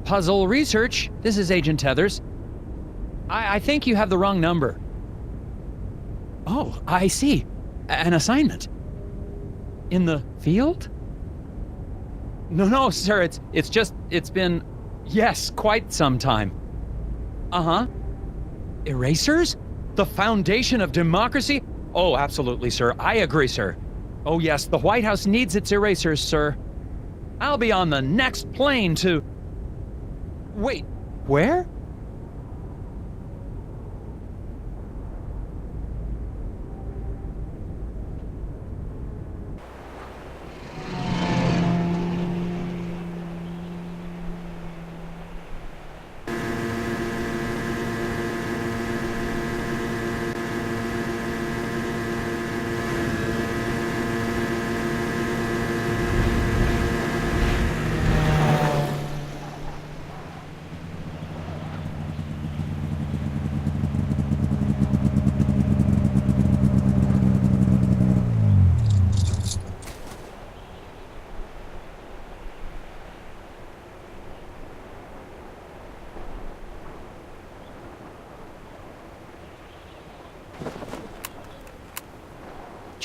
Puzzle research. This is Agent Tethers. I think you have the wrong number. Oh, I see. An assignment. In the field? No, sir, it's been, yes, quite some time. Uh-huh. Erasers? The foundation of democracy? Oh, absolutely, sir. I agree, sir. Oh, yes, the White House needs its erasers, sir. I'll be on the next plane to... Wait, where?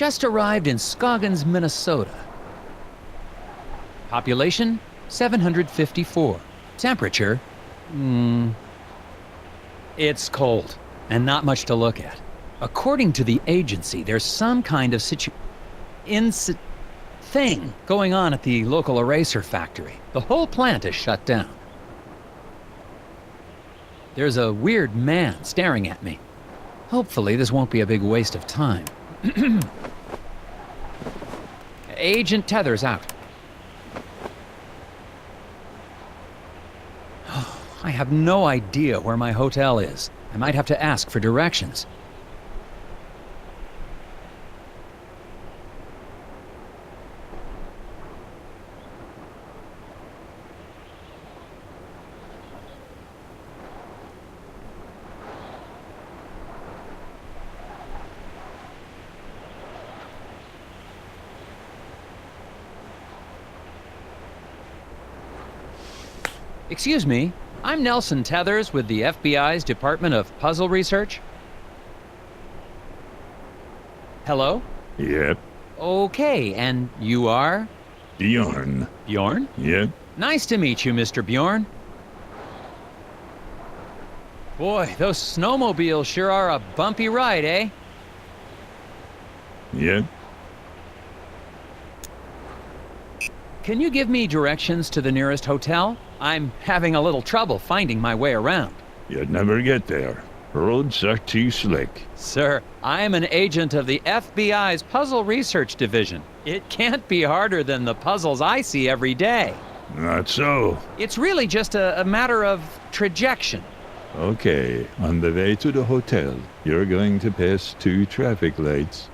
Just arrived in Scoggins, Minnesota. Population, 754. Temperature, it's cold, and not much to look at. According to the agency, there's some kind of thing going on at the local eraser factory. The whole plant is shut down. There's a weird man staring at me. Hopefully this won't be a big waste of time. Agent Tethers out. I have no idea where my hotel is. I might have to ask for directions. Excuse me, I'm Nelson Tethers with the FBI's Department of Puzzle Research. Hello? Yep. Okay, and you are? Bjorn. Bjorn? Yep. Nice to meet you, Mr. Bjorn. Boy, those snowmobiles sure are a bumpy ride, eh? Yep. Can you give me directions to the nearest hotel? I'm having a little trouble finding my way around. You'd never get there. Roads are too slick. Sir, I'm an agent of the FBI's Puzzle Research Division. It can't be harder than the puzzles I see every day. Not so. It's really just a matter of trajection. Okay, on the way to the hotel, you're going to pass 2 traffic lights.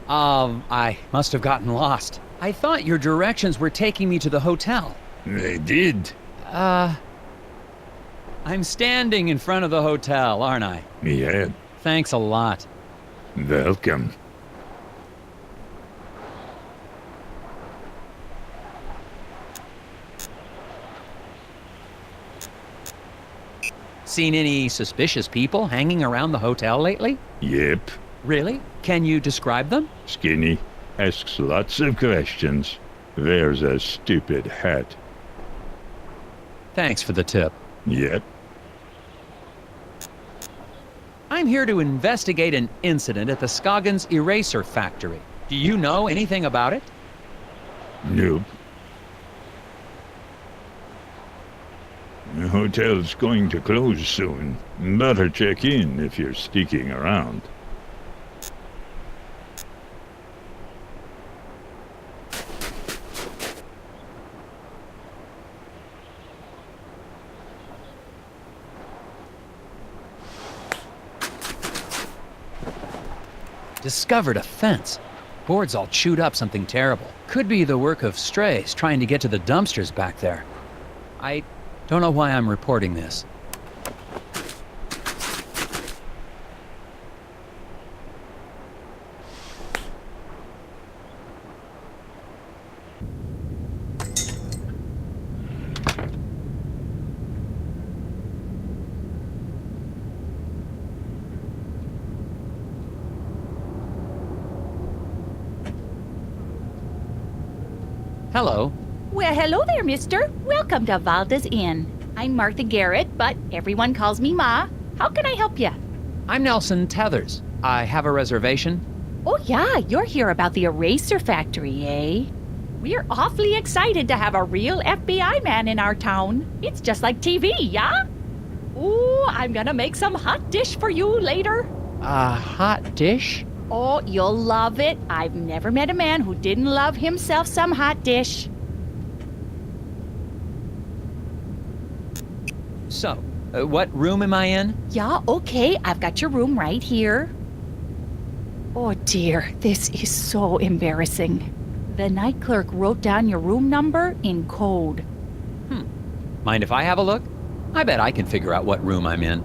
I must have gotten lost. I thought your directions were taking me to the hotel. They did. I'm standing in front of the hotel, aren't I? Yeah, Thanks a lot. welcome. Seen any suspicious people hanging around the hotel lately? Yep, Really? Can you describe them? skinny. Asks lots of questions. Wears a stupid hat. Thanks for the tip. Yep. I'm here to investigate an incident at the Scoggins Eraser Factory. Do you know anything about it? Nope. The hotel's going to close soon. Better check in if you're sticking around. Discovered a fence. Boards all chewed up, something terrible. Could be the work of strays trying to get to the dumpsters back there. I don't know why I'm reporting this. Hello. Well, hello there, mister. Welcome to Valda's Inn. I'm Martha Garrett, but everyone calls me Ma. How can I help you? I'm Nelson Tethers. I have a reservation. Oh, yeah, you're here about the eraser factory, eh? We're awfully excited to have a real FBI man in our town. It's just like TV, yeah? Ooh, I'm gonna make some hot dish for you later. A hot dish? Oh, you'll love it. I've never met a man who didn't love himself some hot dish. So, what room am I in? Yeah, okay, I've got your room right here. Oh dear, this is so embarrassing. The night clerk wrote down your room number in code. Mind if I have a look? I bet I can figure out what room I'm in.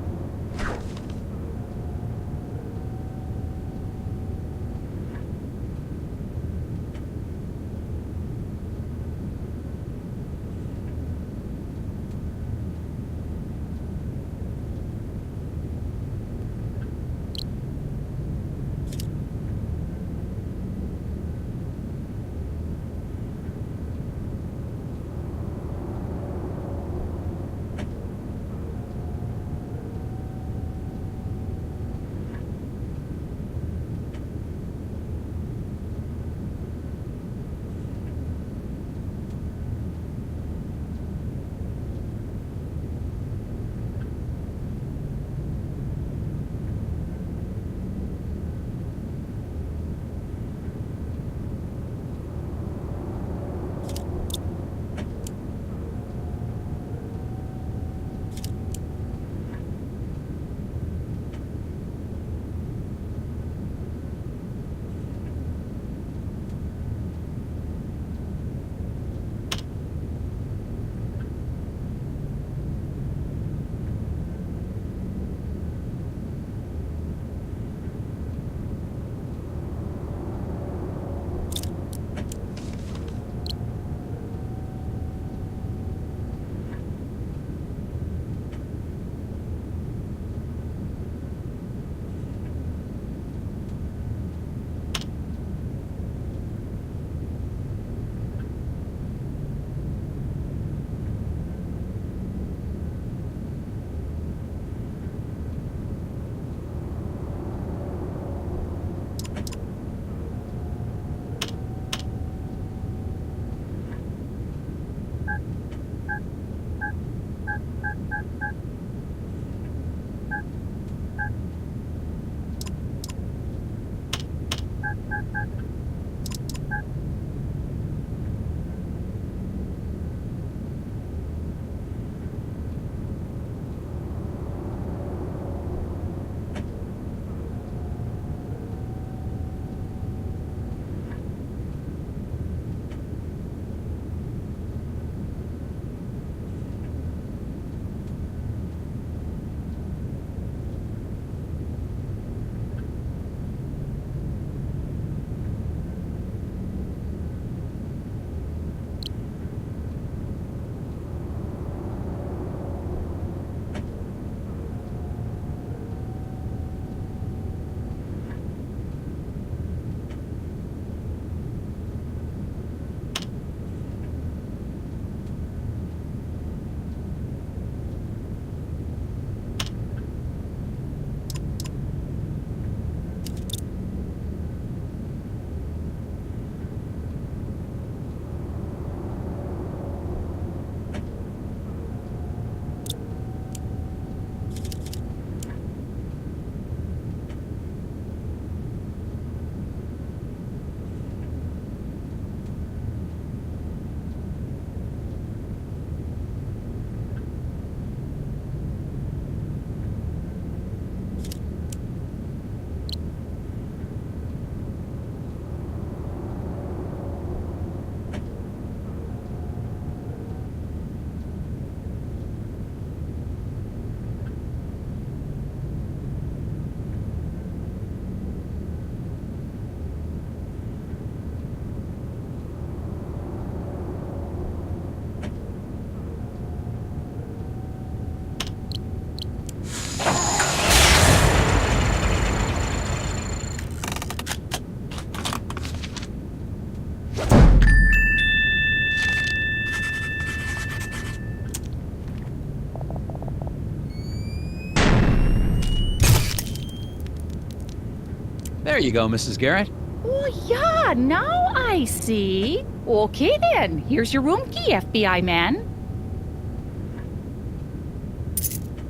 There you go, Mrs. Garrett. Oh, yeah, now I see. Okay, then. Here's your room key, FBI man.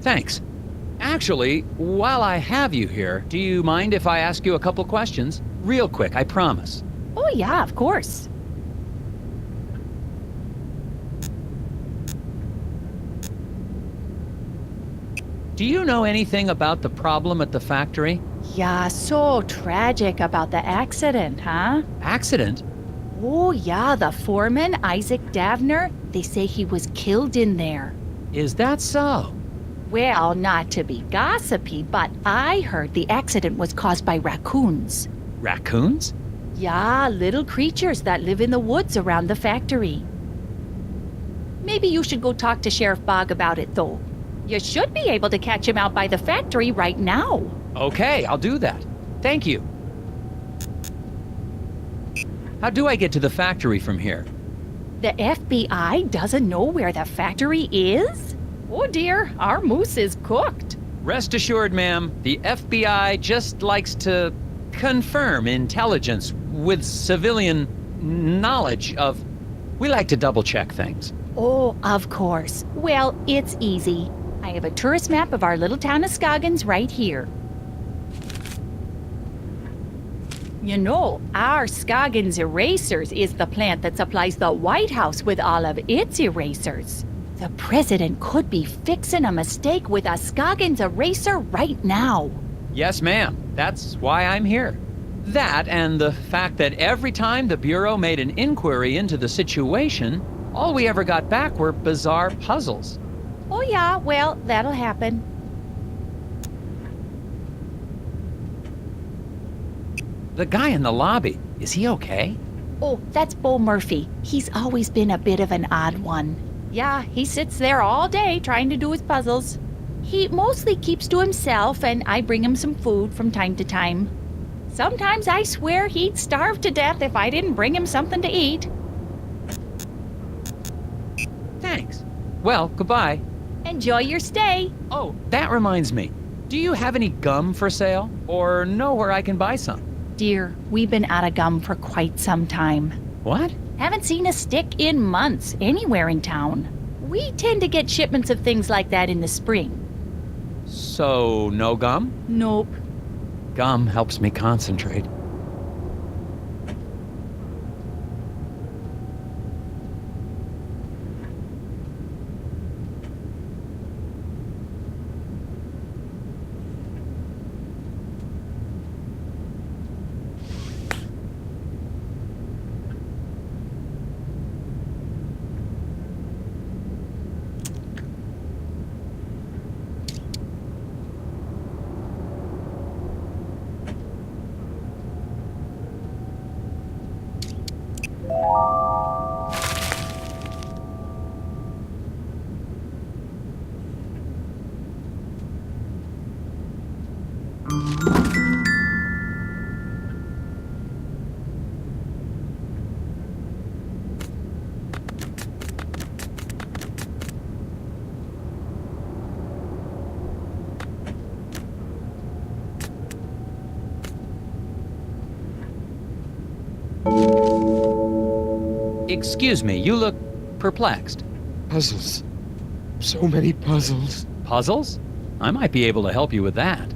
Thanks. Actually, while I have you here, do you mind if I ask you a couple questions? Real quick, I promise. Oh, yeah, of course. Do you know anything about the problem at the factory? Yeah, so tragic about the accident, huh? Accident? Oh, yeah, the foreman, Isaac Davner, they say he was killed in there. Is that so? Well, not to be gossipy, but I heard the accident was caused by raccoons. Raccoons? Yeah, little creatures that live in the woods around the factory. Maybe you should go talk to Sheriff Bogg about it, though. You should be able to catch him out by the factory right now. Okay, I'll do that. Thank you. How do I get to the factory from here? The FBI doesn't know where the factory is? Oh dear, our moose is cooked. Rest assured, ma'am, the FBI just likes to confirm intelligence with civilian knowledge of... We like to double-check things. Oh, of course. Well, it's easy. I have a tourist map of our little town of Scoggins right here. You know, our Scoggins Erasers is the plant that supplies the White House with all of its erasers. The president could be fixing a mistake with a Scoggins eraser right now. Yes, ma'am. That's why I'm here. That and the fact that every time the Bureau made an inquiry into the situation, all we ever got back were bizarre puzzles. Oh yeah, well, that'll happen. The guy in the lobby, is he okay? Oh, that's Bo Murphy. He's always been a bit of an odd one. Yeah, he sits there all day trying to do his puzzles. He mostly keeps to himself, and I bring him some food from time to time. Sometimes I swear he'd starve to death if I didn't bring him something to eat. Thanks. Well, goodbye. Enjoy your stay. Oh, that reminds me. Do you have any gum for sale? Or know where I can buy some? Dear, we've been out of gum for quite some time. What? Haven't seen a stick in months anywhere in town. We tend to get shipments of things like that in the spring. So, no gum? Nope. Gum helps me concentrate. Excuse me, you look perplexed. Puzzles. So many puzzles. Puzzles? I might be able to help you with that.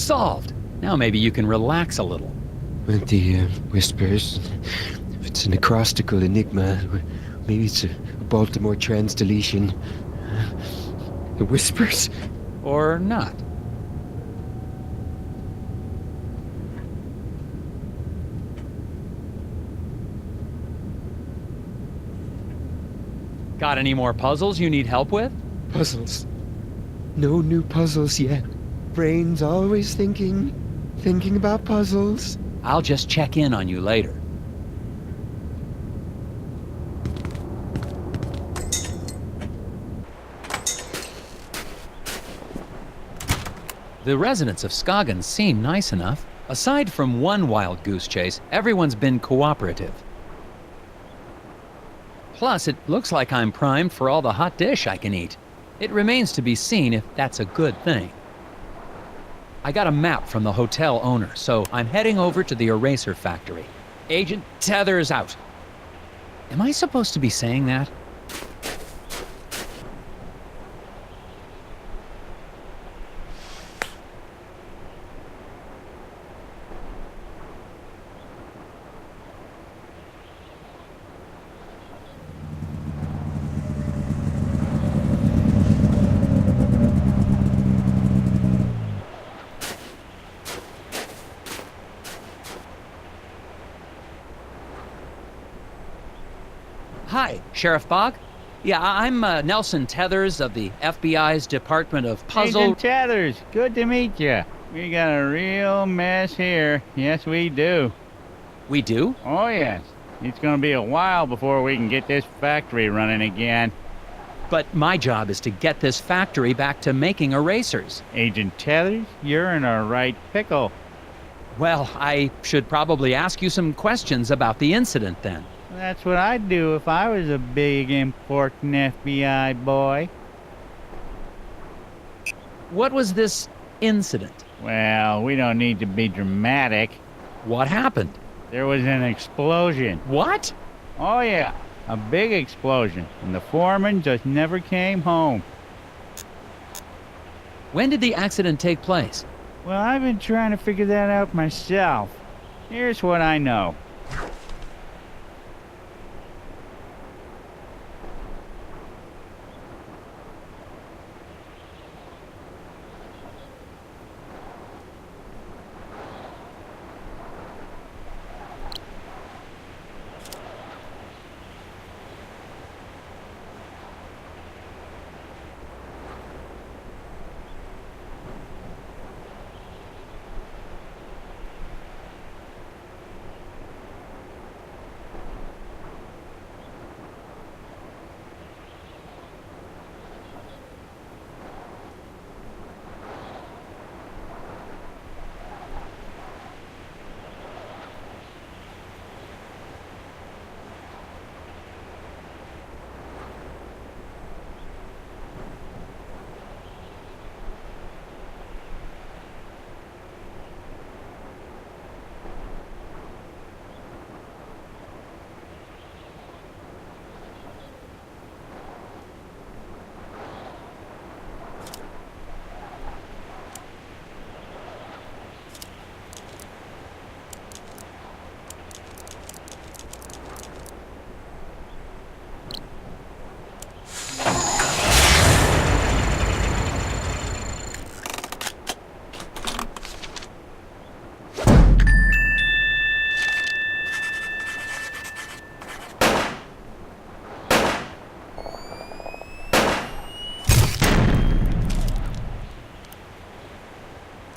Solved. Now maybe you can relax a little. With the whispers. If it's an acrostical enigma, maybe it's a Baltimore trans-deletion. The whispers. Or not. Got any more puzzles you need help with? Puzzles. No new puzzles yet. Brain's always thinking about puzzles. I'll just check in on you later. The residents of Skagen seem nice enough. Aside from one wild goose chase, everyone's been cooperative. Plus, it looks like I'm primed for all the hot dish I can eat. It remains to be seen if that's a good thing. I got a map from the hotel owner, so I'm heading over to the eraser factory. Agent Tethers out. Am I supposed to be saying that? Hi, Sheriff Bog. Yeah, I'm Nelson Tethers of the FBI's Department of Puzzle... Agent Tethers, good to meet you. We got a real mess here. Yes, we do. We do? Oh, yes. It's gonna be a while before we can get this factory running again. But my job is to get this factory back to making erasers. Agent Tethers, you're in a right pickle. Well, I should probably ask you some questions about the incident then. That's what I'd do if I was a big, important FBI boy. What was this incident? Well, we don't need to be dramatic. What happened? There was an explosion. What? Oh, yeah. A big explosion. And the foreman just never came home. When did the accident take place? Well, I've been trying to figure that out myself. Here's what I know.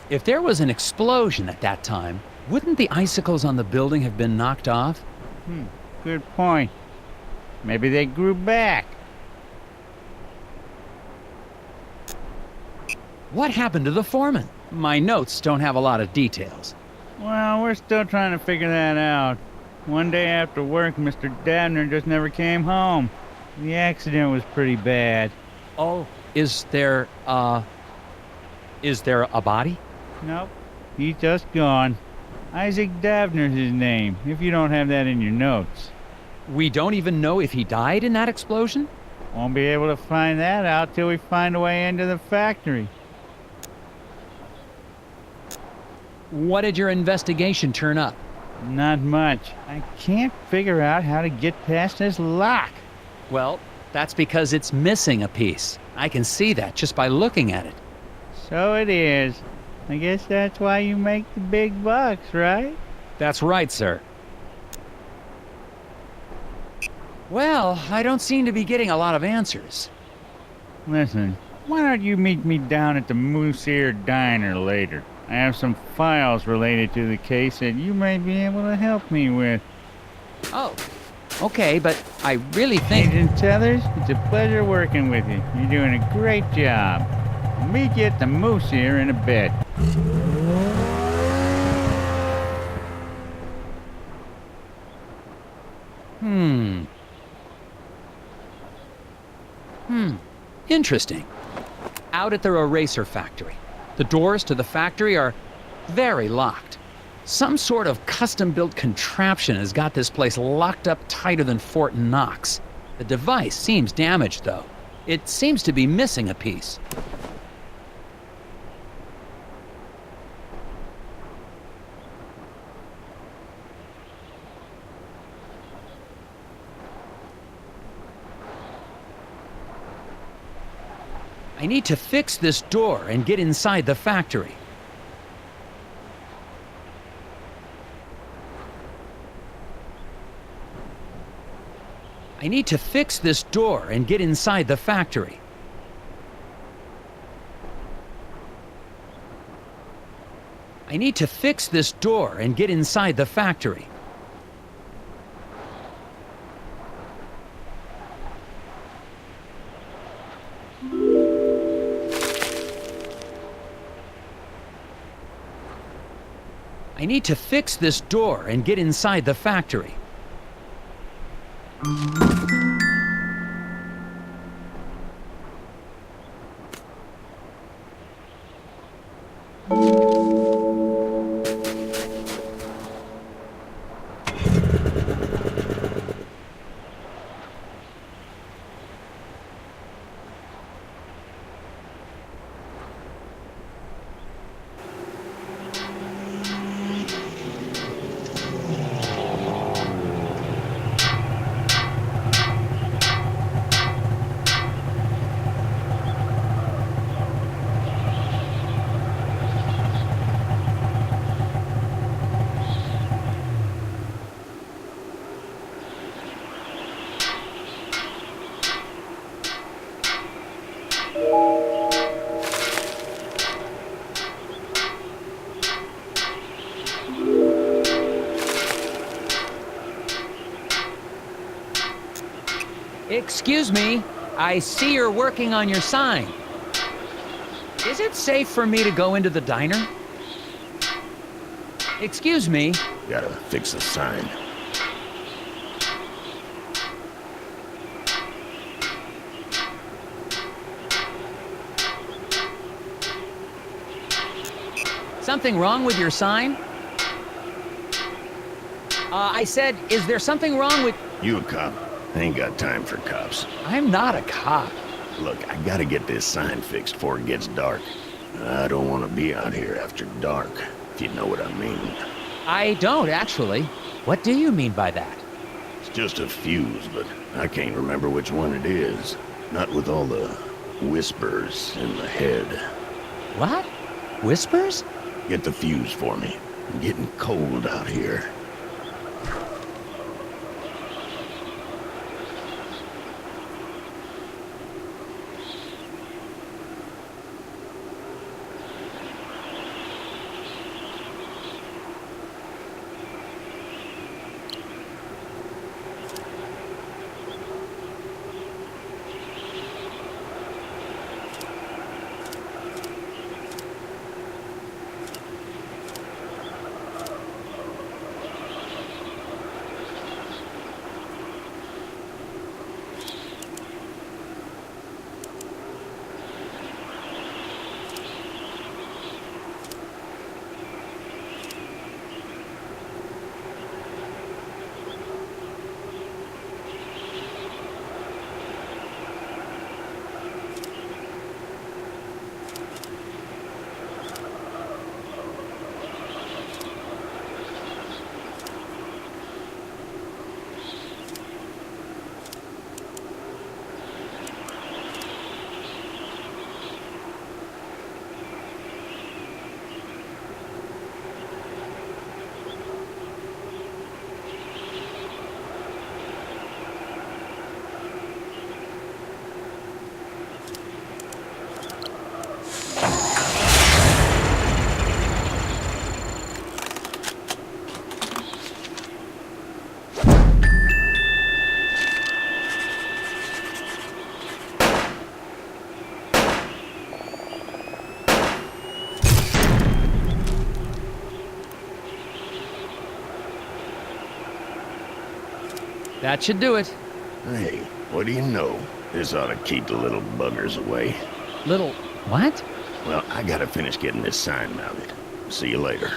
If there was an explosion at that time, wouldn't the icicles on the building have been knocked off? Good point. Maybe they grew back. What happened to the foreman? My notes don't have a lot of details. Well, we're still trying to figure that out. One day after work, Mr. Dabner just never came home. The accident was pretty bad. Oh, is there a body? Nope. He's just gone. Isaac Dabner's his name, if you don't have that in your notes. We don't even know if he died in that explosion? Won't be able to find that out till we find a way into the factory. What did your investigation turn up? Not much. I can't figure out how to get past this lock. Well, that's because it's missing a piece. I can see that just by looking at it. So it is. I guess that's why you make the big bucks, right? That's right, sir. Well, I don't seem to be getting a lot of answers. Listen, why don't you meet me down at the Moose Ear Diner later? I have some files related to the case that you may be able to help me with. Oh, okay, but I really think... Agent Tethers, it's a pleasure working with you. You're doing a great job. I'll meet you at the Moose Ear in a bit. Interesting. Out at their eraser factory. The doors to the factory are very locked. Some sort of custom-built contraption has got this place locked up tighter than Fort Knox. The device seems damaged, though. It seems to be missing a piece. I need to fix this door and get inside the factory. I need to fix this door and get inside the factory. I need to fix this door and get inside the factory. I need to fix this door and get inside the factory. Excuse me, I see you're working on your sign. Is it safe for me to go into the diner? Excuse me. Gotta fix the sign. Something wrong with your sign? I said, is there something wrong with... You a cop? I ain't got time for cops. I'm not a cop. Look, I gotta get this sign fixed before it gets dark. I don't want to be out here after dark, if you know what I mean. I don't, actually. What do you mean by that? It's just a fuse, but I can't remember which one it is. Not with all the whispers in the head. What? Whispers? Get the fuse for me. I'm getting cold out here. That should do it. Hey, what do you know? This ought to keep the little buggers away. Little... what? Well, I gotta finish getting this sign mounted. See you later.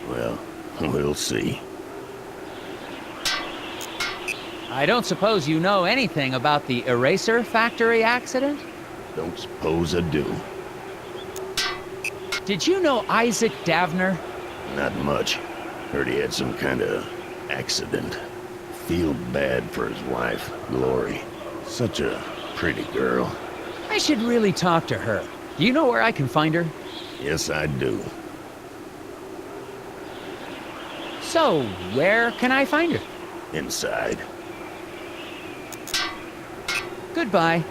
Well, we'll see. I don't suppose you know anything about the eraser factory accident? Don't suppose I do. Did you know Isaac Davner? Not much. Heard he had some kind of accident. Feel bad for his wife, Glory. Such a pretty girl. I should really talk to her. Do you know where I can find her? Yes, I do. So, where can I find her? Inside. Goodbye.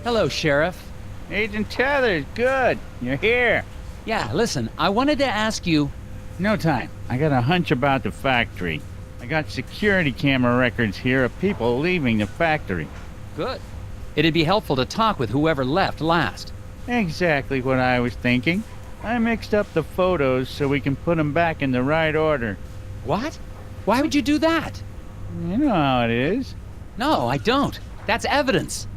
Hello, Sheriff. Agent Tethers, good. You're here. Yeah, listen, I wanted to ask you... No time. I got a hunch about the factory. I got security camera records here of people leaving the factory. Good. It'd be helpful to talk with whoever left last. Exactly what I was thinking. I mixed up the photos so we can put them back in the right order. What? Why would you do that? You know how it is. No, I don't. That's evidence.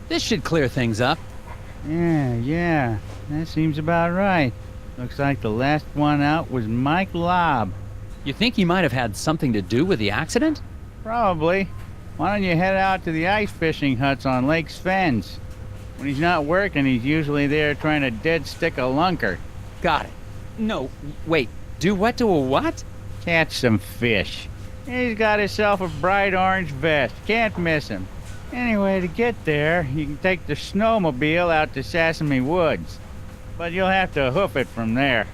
This should clear things up. Yeah, that seems about right. Looks like the last one out was Mike Lobb. You think he might have had something to do with the accident? Probably. Why don't you head out to the ice fishing huts on Lake's Fens? When he's not working, he's usually there trying to dead stick a lunker. Got it. No, wait. Do what to a what? Catch some fish. He's got himself a bright orange vest. Can't miss him. Anyway, to get there, you can take the snowmobile out to Sesame Woods. But you'll have to hoof it from there.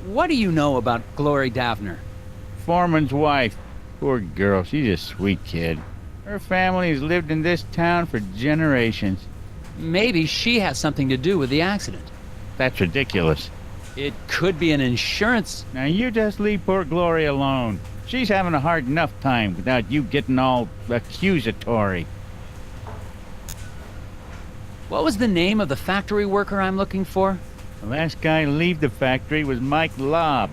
What do you know about Glory Davner? Foreman's wife. Poor girl, she's a sweet kid. Her family has lived in this town for generations. Maybe she has something to do with the accident. That's ridiculous. It could be an insurance... Now you just leave poor Glory alone. She's having a hard enough time without you getting all accusatory. What was the name of the factory worker I'm looking for? The last guy to leave the factory was Mike Lobb.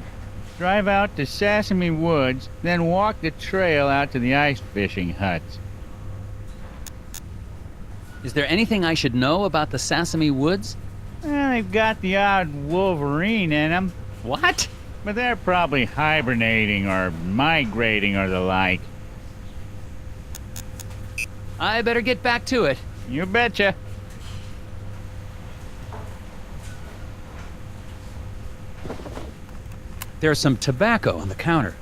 Drive out to Sesame Woods, then walk the trail out to the ice fishing huts. Is there anything I should know about the Sesame Woods? Well, they've got the odd wolverine in them. What? But they're probably hibernating or migrating or the like. I better get back to it. You betcha. There's some tobacco on the counter.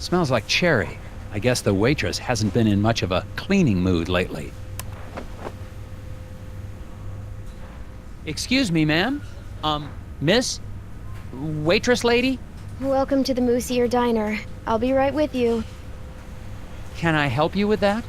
Smells like cherry. I guess the waitress hasn't been in much of a cleaning mood lately. Excuse me, ma'am? Miss? Waitress lady? Welcome to the Moosier Diner. I'll be right with you. Can I help you with that?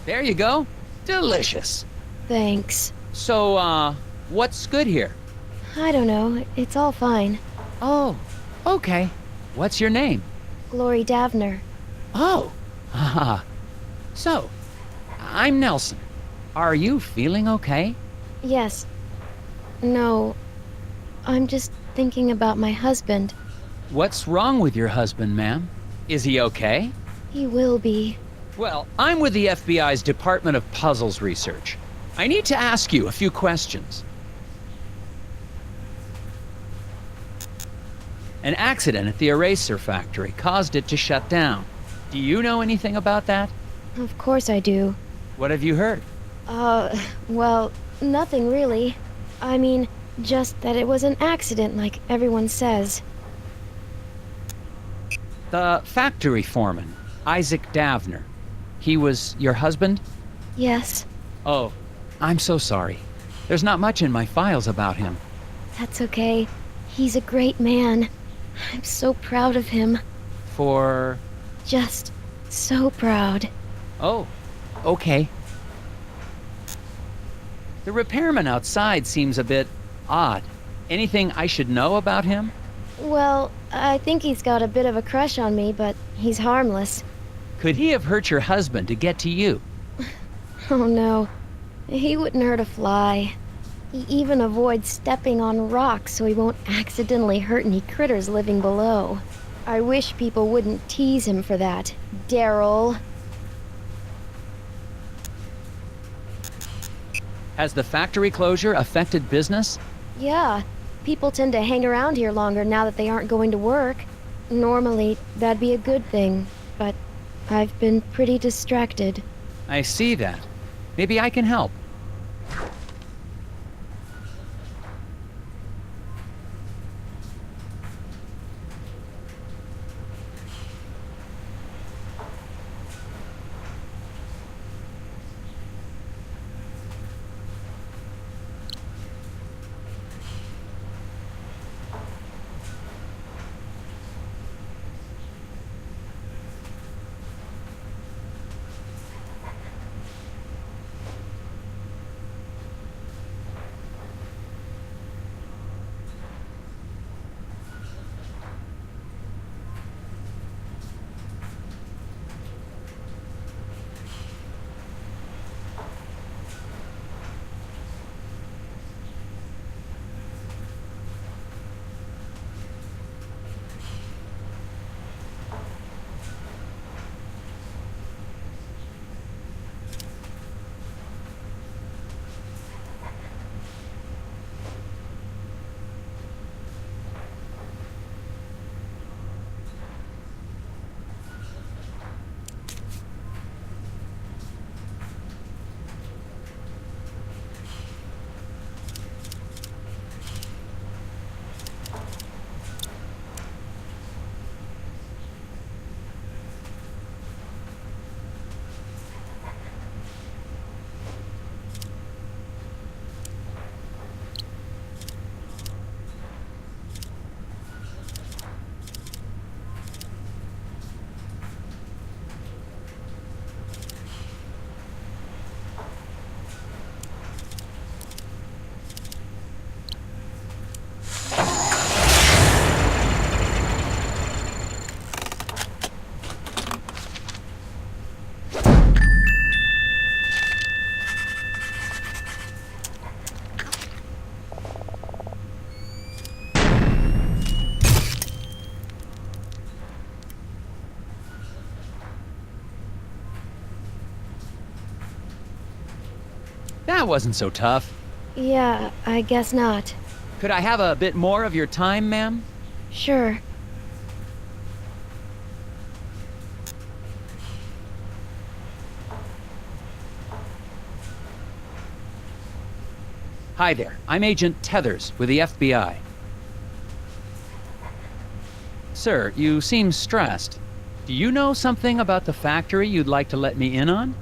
There you go. Delicious. Thanks. So, what's good here? I don't know. It's all fine. Oh, okay. What's your name? Glory Davner. Oh, haha. So, I'm Nelson. Are you feeling okay? Yes. No. I'm just thinking about my husband. What's wrong with your husband, ma'am? Is he okay? He will be. Well, I'm with the FBI's Department of Puzzles Research. I need to ask you a few questions. An accident at the eraser factory caused it to shut down. Do you know anything about that? Of course I do. What have you heard? Well, nothing really. I mean, just that it was an accident like everyone says. The factory foreman, Isaac Davner. He was your husband? Yes, Oh, I'm so sorry. There's not much in my files about him. that's okay. He's a great man. I'm so proud of him. For... Just so proud. Oh, okay. The repairman outside seems a bit odd. Anything I should know about him? Well, I think he's got a bit of a crush on me, but he's harmless. Could he have hurt your husband to get to you? Oh no. He wouldn't hurt a fly. He even avoids stepping on rocks so he won't accidentally hurt any critters living below. I wish people wouldn't tease him for that. Daryl. Has the factory closure affected business? Yeah, people tend to hang around here longer now that they aren't going to work. Normally, that'd be a good thing, but I've been pretty distracted. I see that. Maybe I can help. That wasn't so tough. Yeah, I guess not. Could I have a bit more of your time, ma'am? Sure. Hi there. I'm Agent Tethers with the FBI. Sir, you seem stressed. Do you know something about the factory you'd like to let me in on?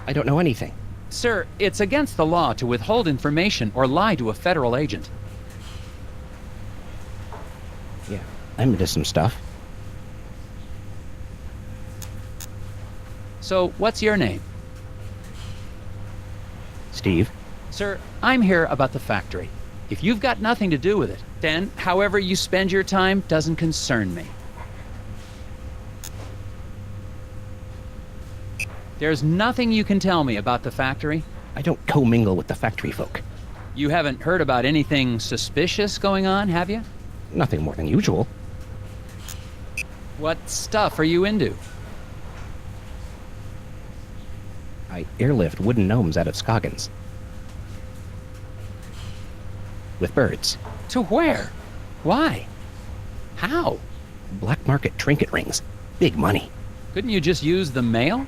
I don't know anything. Sir, it's against the law to withhold information or lie to a federal agent. Yeah, I'm into some stuff. So, what's your name? Steve? Sir, I'm here about the factory. If you've got nothing to do with it, then however you spend your time doesn't concern me. There's nothing you can tell me about the factory? I don't commingle with the factory folk. You haven't heard about anything suspicious going on, have you? Nothing more than usual. What stuff are you into? I airlift wooden gnomes out of Scoggins. With birds. To where? Why? How? Black market trinket rings. Big money. Couldn't you just use the mail?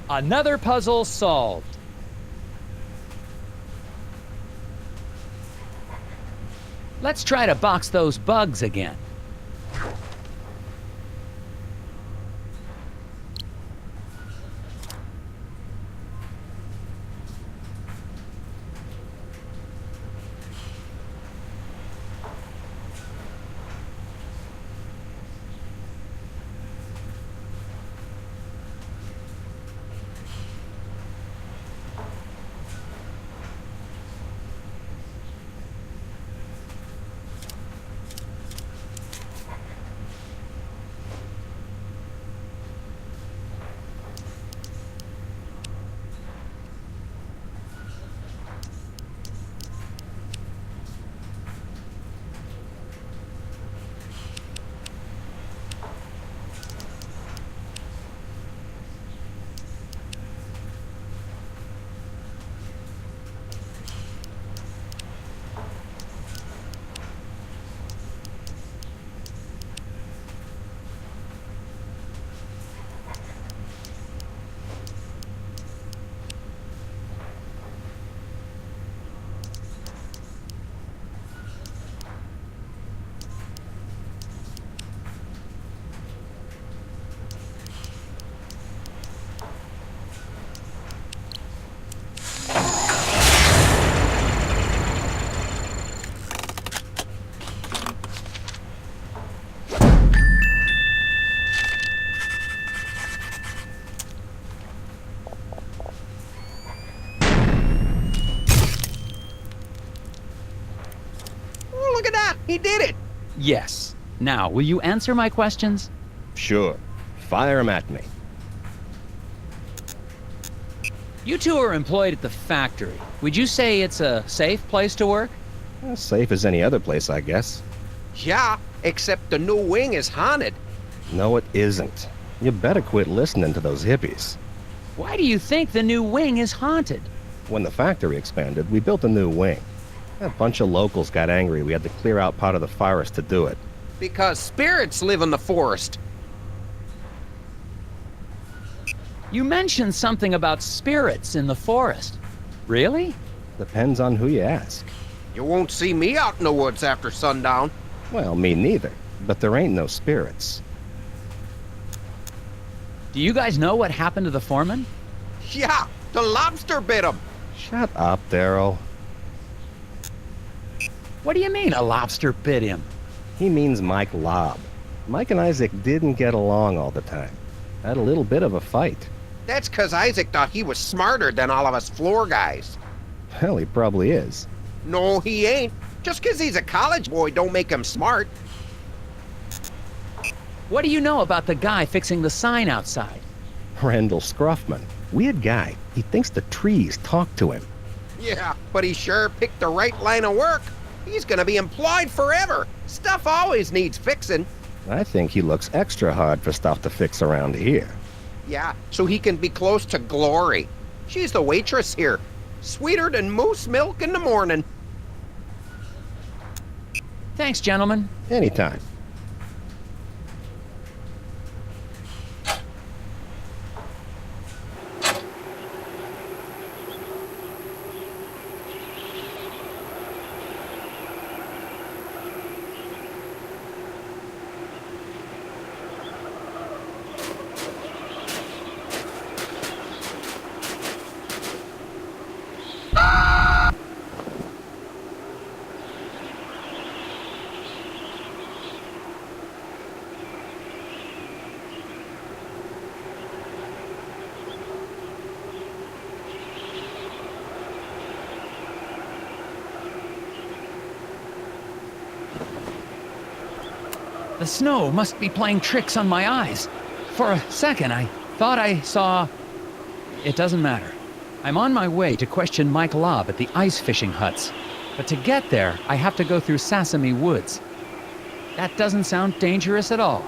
Another puzzle solved. Let's try to box those bugs again. He did it! Yes. Now, will you answer my questions? Sure. Fire 'em at me. You two are employed at the factory. Would you say it's a safe place to work? As safe as any other place, I guess. Yeah, except the new wing is haunted. No, it isn't. You better quit listening to those hippies. Why do you think the new wing is haunted? When the factory expanded, we built a new wing. A bunch of locals got angry we had to clear out part of the forest to do it. Because spirits live in the forest. You mentioned something about spirits in the forest. Really? Depends on who you ask. You won't see me out in the woods after sundown. Well, me neither. But there ain't no spirits. Do you guys know what happened to the foreman? Yeah, the lobster bit him. Shut up, Daryl. What do you mean, a lobster bit him? He means Mike Lobb. Mike and Isaac didn't get along all the time. Had a little bit of a fight. That's 'cause Isaac thought he was smarter than all of us floor guys. Hell, he probably is. No, he ain't. Just 'cause he's a college boy don't make him smart. What do you know about the guy fixing the sign outside? Randall Scruffman. Weird guy. He thinks the trees talk to him. Yeah, but he sure picked the right line of work. He's gonna be employed forever. Stuff always needs fixing. I think he looks extra hard for stuff to fix around here. Yeah, so he can be close to Glory. She's the waitress here. Sweeter than moose milk in the morning. Thanks, gentlemen. Anytime. The snow must be playing tricks on my eyes. For a second, I thought I saw... It doesn't matter. I'm on my way to question Mike Lobb at the ice fishing huts. But to get there, I have to go through Sesame Woods. That doesn't sound dangerous at all.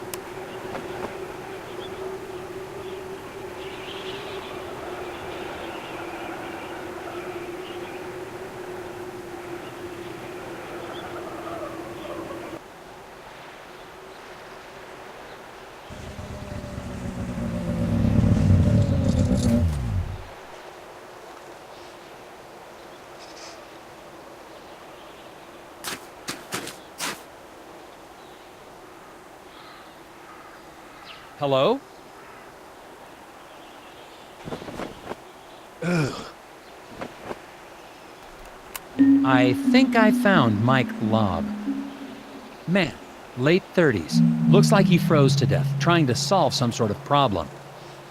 Hello? I think I found Mike Lobb. Man, late 30s. Looks like he froze to death, trying to solve some sort of problem.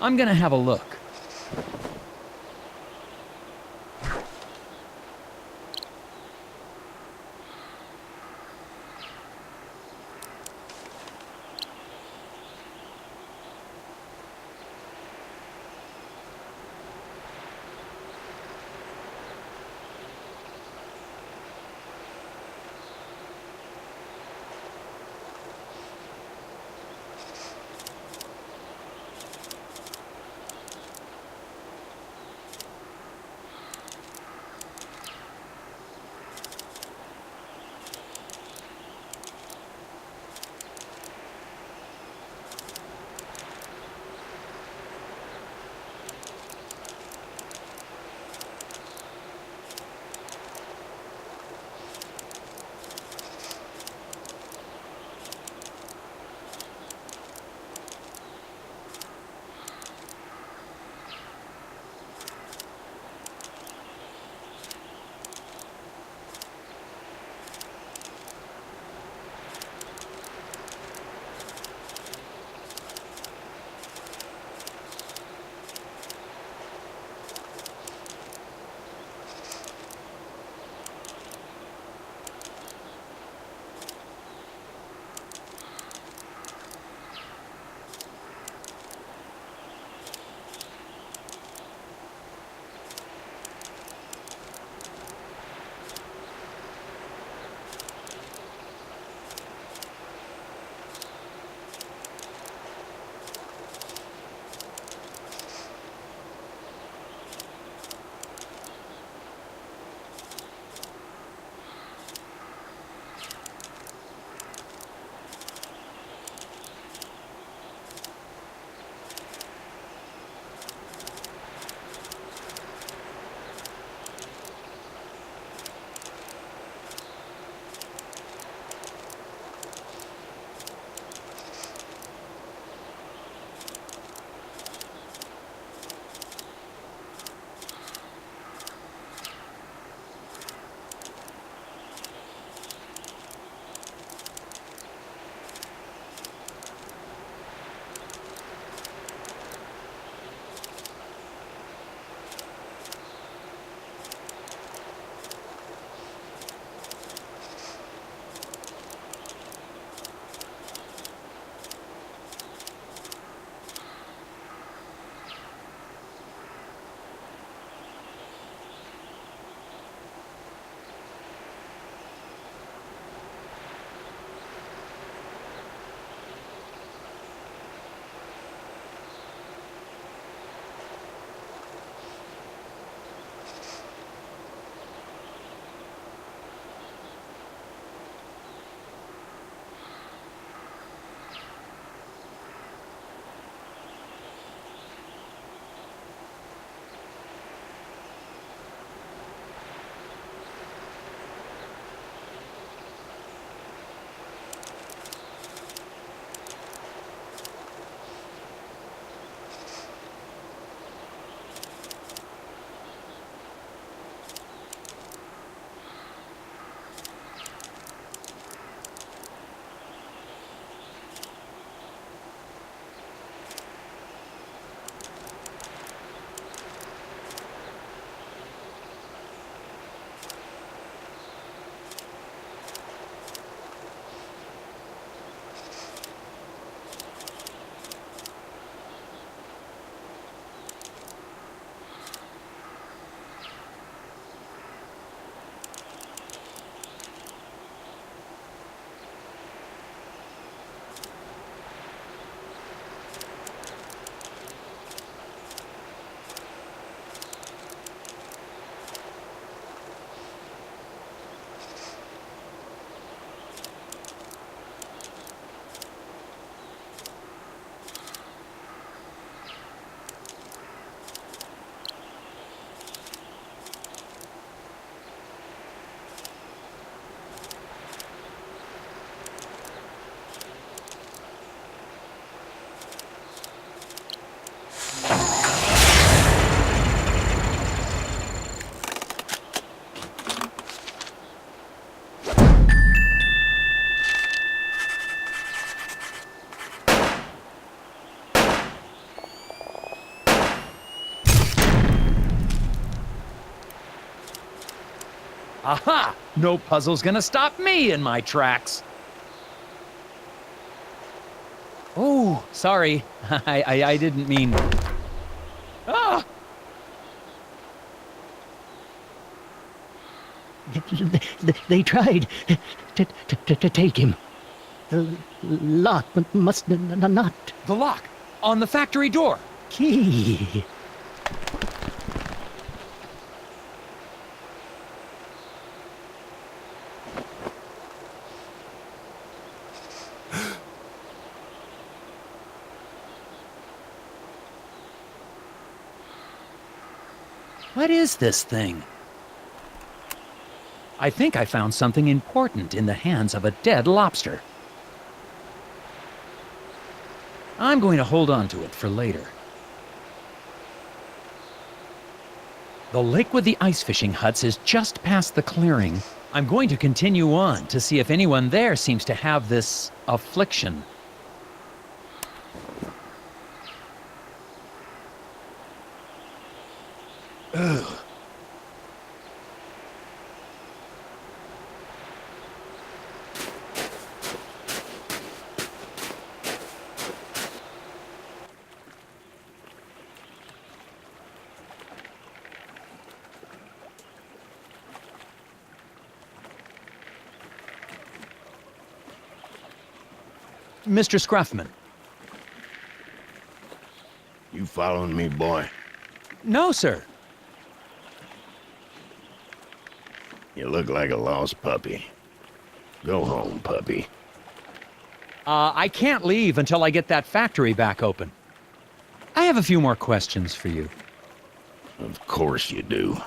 I'm gonna have a look. Aha! No puzzle's gonna stop me in my tracks. Oh, sorry. I didn't mean... Ah! They tried to take him. The lock must not. The lock! On the factory door! Key. What is this thing? I think I found something important in the hands of a dead lobster. I'm going to hold on to it for later. The lake with the ice fishing huts is just past the clearing. I'm going to continue on to see if anyone there seems to have this affliction. Ugh. Mr. Scruffman. You following me, boy? No, sir. You look like a lost puppy. Go home, puppy. I can't leave until I get that factory back open. I have a few more questions for you. Of course you do.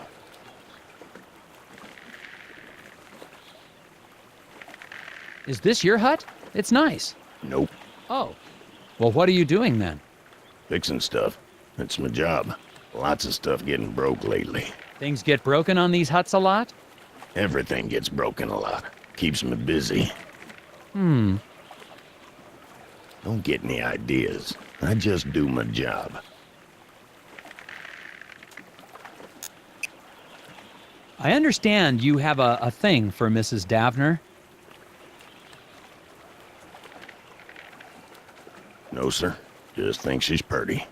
Is this your hut? It's nice. Nope. Oh. Well, what are you doing then? Fixing stuff. It's my job. Lots of stuff getting broke lately. Things get broken on these huts a lot? Everything gets broken a lot. Keeps me busy. Hmm. Don't get any ideas. I just do my job. I understand you have a thing for Mrs. Davner. No, sir. Just think she's pretty.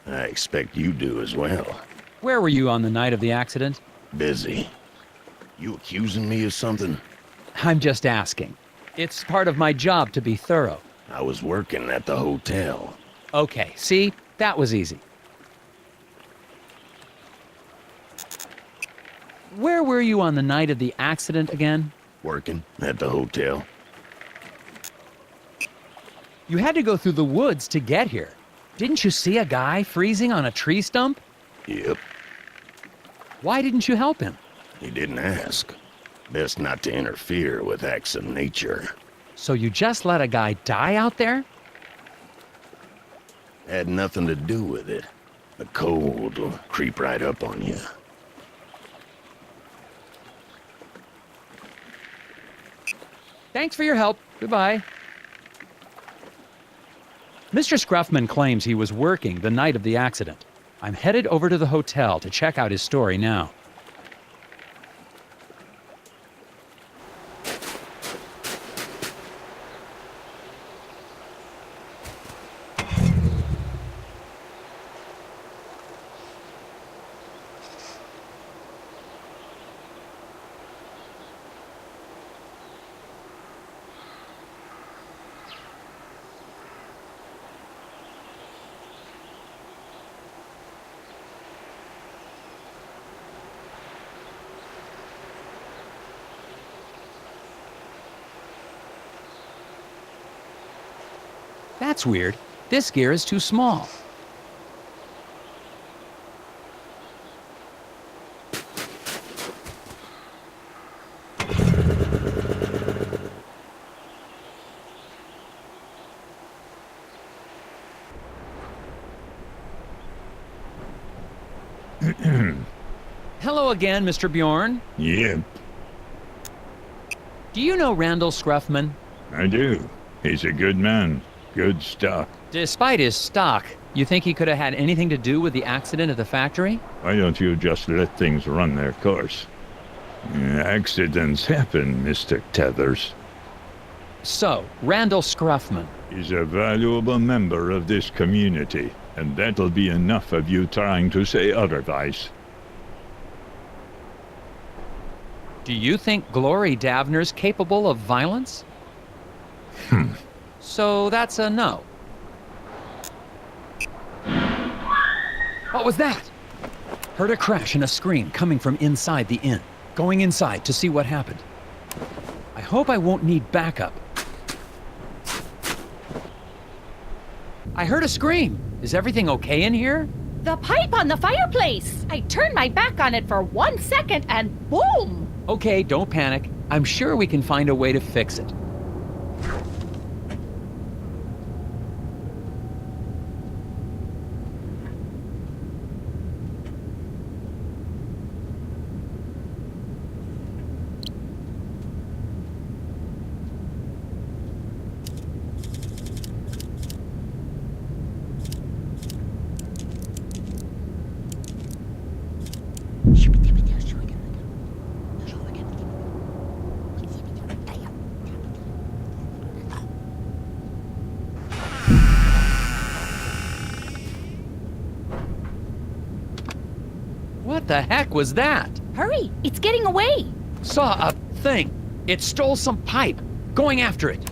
I expect you do as well. Where were you on the night of the accident? Busy. You accusing me of something? I'm just asking. It's part of my job to be thorough. I was working at the hotel. Okay, see? That was easy. Where were you on the night of the accident again? Working at the hotel. You had to go through the woods to get here. Didn't you see a guy freezing on a tree stump? Yep. Why didn't you help him? He didn't ask. Best not to interfere with acts of nature. So you just let a guy die out there? Had nothing to do with it. The cold will creep right up on you. Thanks for your help. Goodbye. Mr. Scruffman claims he was working the night of the accident. I'm headed over to the hotel to check out his story now. That's weird. This gear is too small. Hello again, Mr. Bjorn. Yep, Do you know Randall Scruffman? I do. He's a good man. Good stuff. Despite his stock, you think he could have had anything to do with the accident at the factory? Why don't you just let things run their course? Accidents happen, Mr. Tethers. So, Randall Scruffman. Is a valuable member of this community, and that'll be enough of you trying to say otherwise. Do you think Glory Davner's capable of violence? So that's a no. What was that? Heard a crash and a scream coming from inside the inn. Going inside to see what happened. I hope I won't need backup. I heard a scream. Is everything okay in here? The pipe on the fireplace! I turned my back on it for 1 second and boom! Okay, don't panic. I'm sure we can find a way to fix it. What the heck was that? Hurry, it's getting away! Saw a thing. It stole some pipe. Going after it.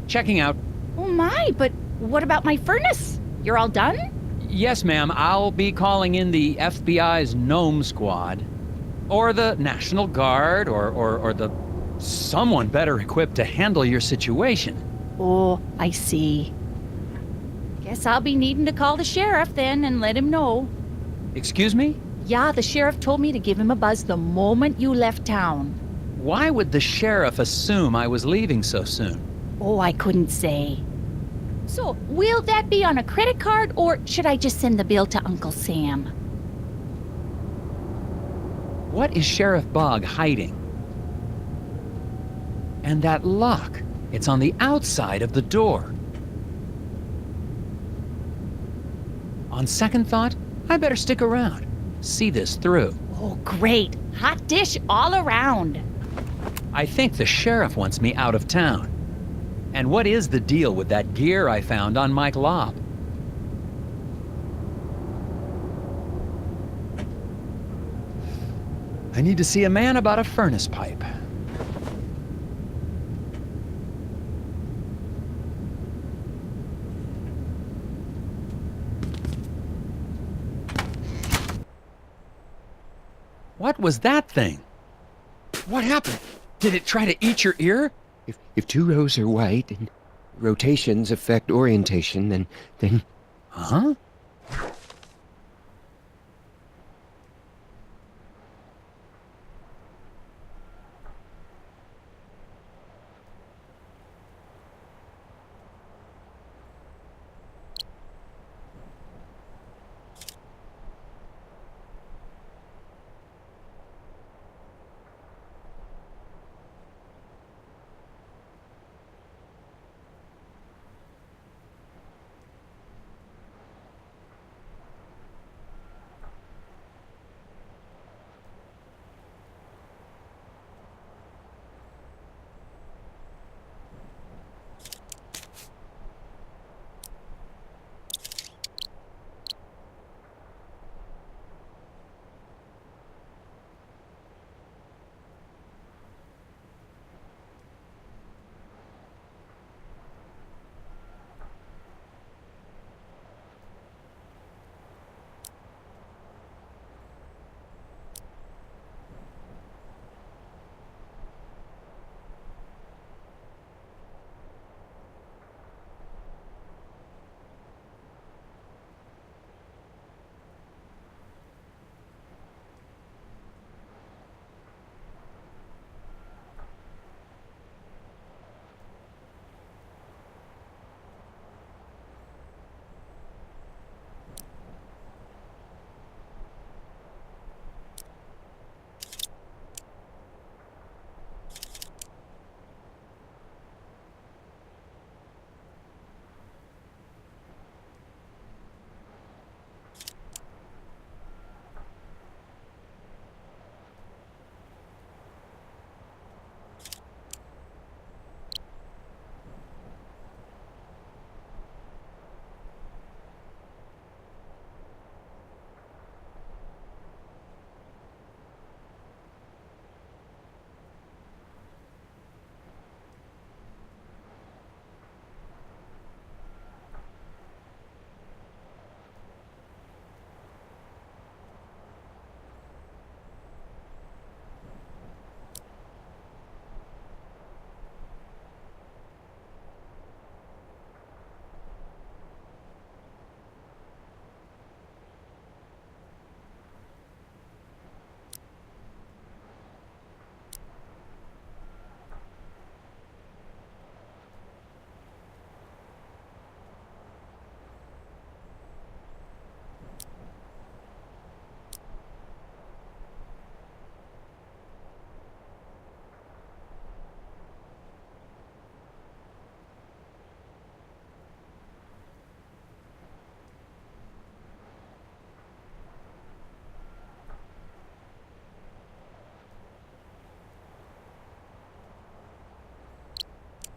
Checking out. Oh my, but what about my furnace? You're all done? Yes, ma'am. I'll be calling in the FBI's Gnome Squad. Or the National Guard, or the... someone better equipped to handle your situation. Oh, I see. Guess I'll be needing to call the sheriff then and let him know. Excuse me? Yeah, the sheriff told me to give him a buzz the moment you left town. Why would the sheriff assume I was leaving so soon? Oh, I couldn't say. So, will that be on a credit card, or should I just send the bill to Uncle Sam? What is Sheriff Bogg hiding? And that lock, it's on the outside of the door. On second thought, I better stick around, see this through. Oh, great. Hot dish all around. I think the sheriff wants me out of town. And what is the deal with that gear I found on Mike Lobb? I need to see a man about a furnace pipe. What was that thing? What happened? Did it try to eat your ear? If two rows are white and rotations affect orientation, then... Huh?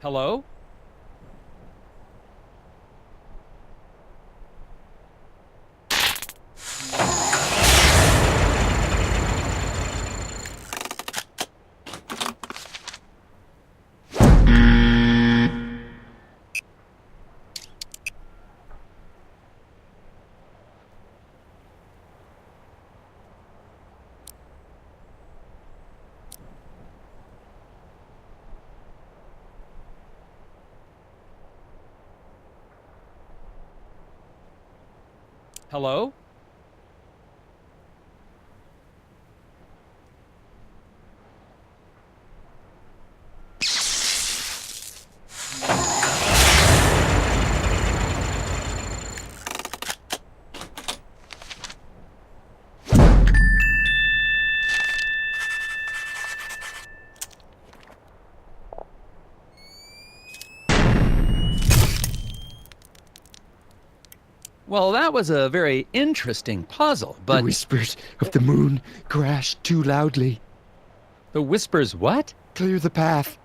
Hello? Hello? Well, that was a very interesting puzzle, The but... whispers of the moon crash too loudly. The whispers what? Clear the path.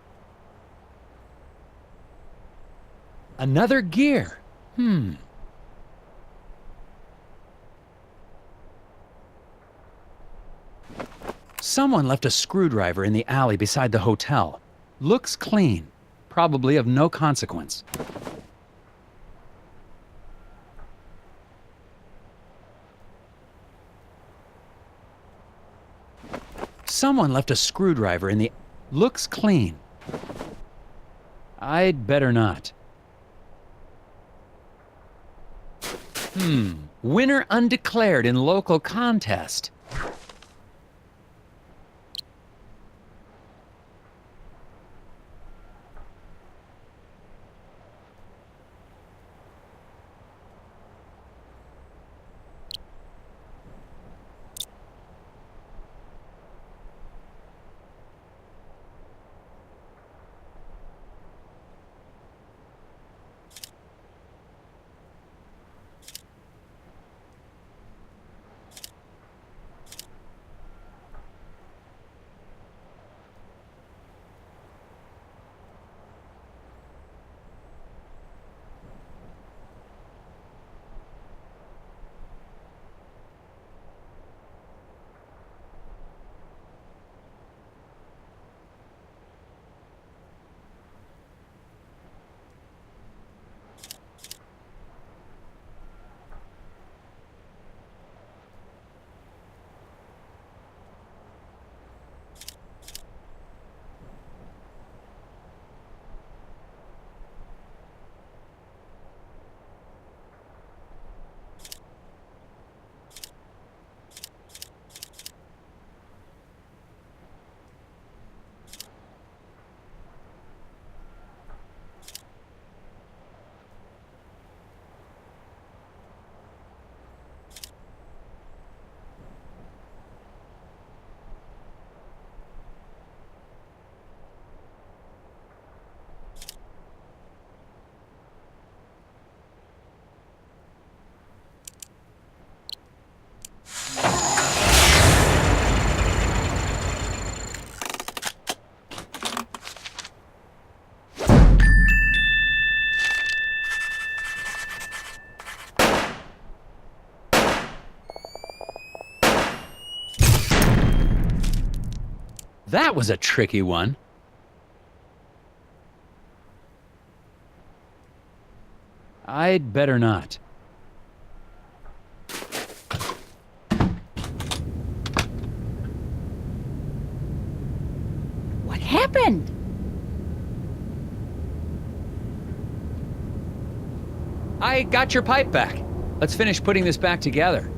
Another gear. Someone left a screwdriver in the alley beside the hotel. Looks clean. Probably of no consequence. Someone left a screwdriver in the... Looks clean. I'd better not. Winner undeclared in local contest. That was a tricky one. I'd better not. What happened? I got your pipe back. Let's finish putting this back together.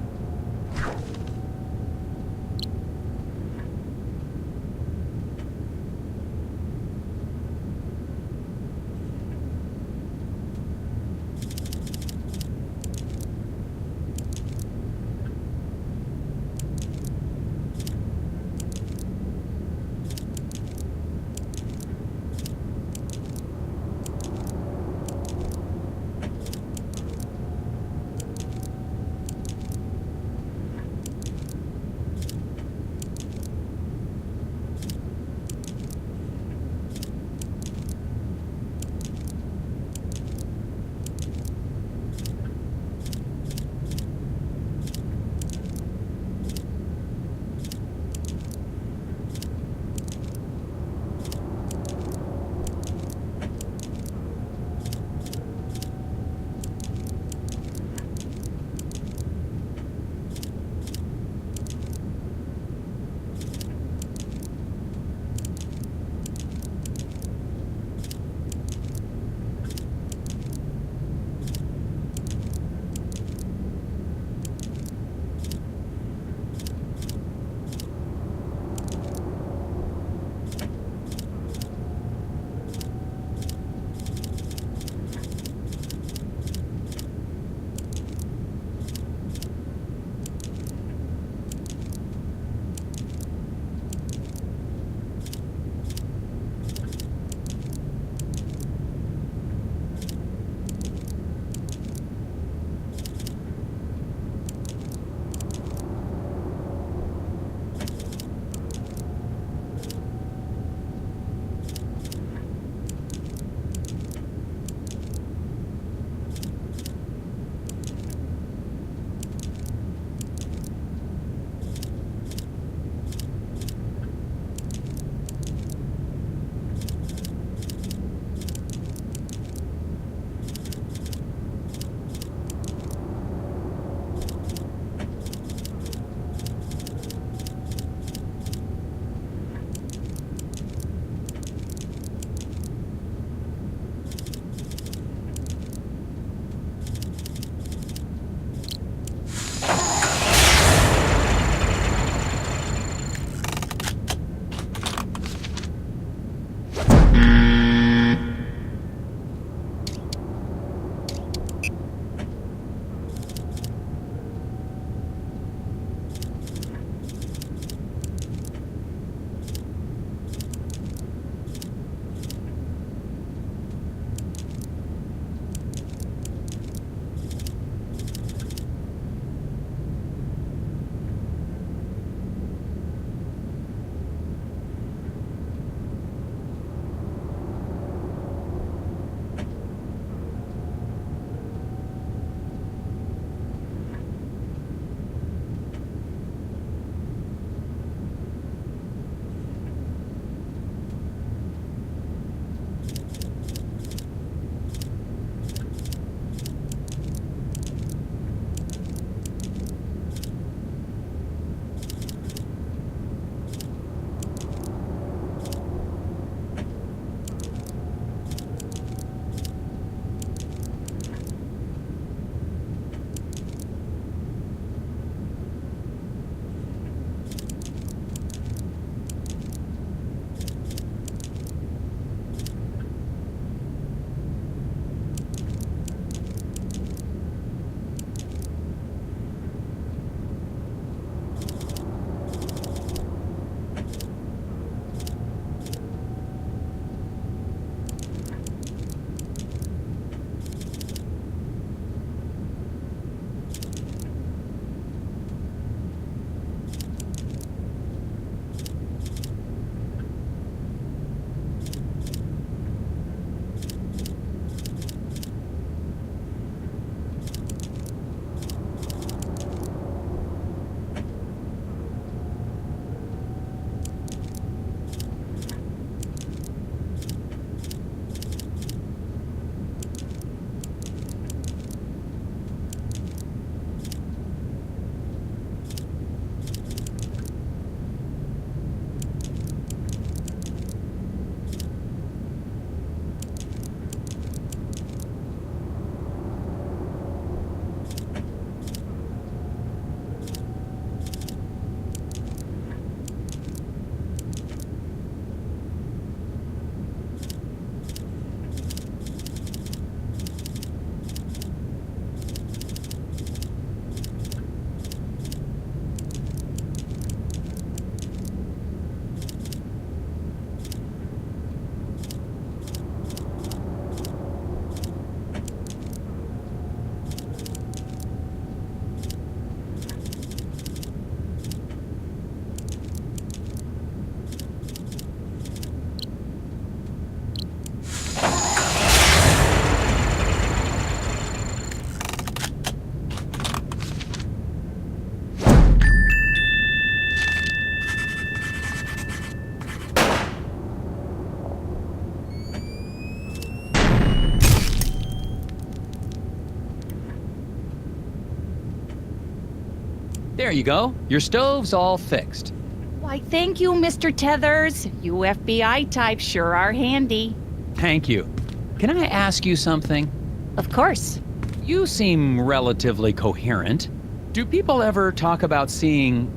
There you go. Your stove's all fixed. Why, thank you, Mr. Tethers. You FBI types sure are handy. Thank you. Can I ask you something? Of course. You seem relatively coherent. Do people ever talk about seeing,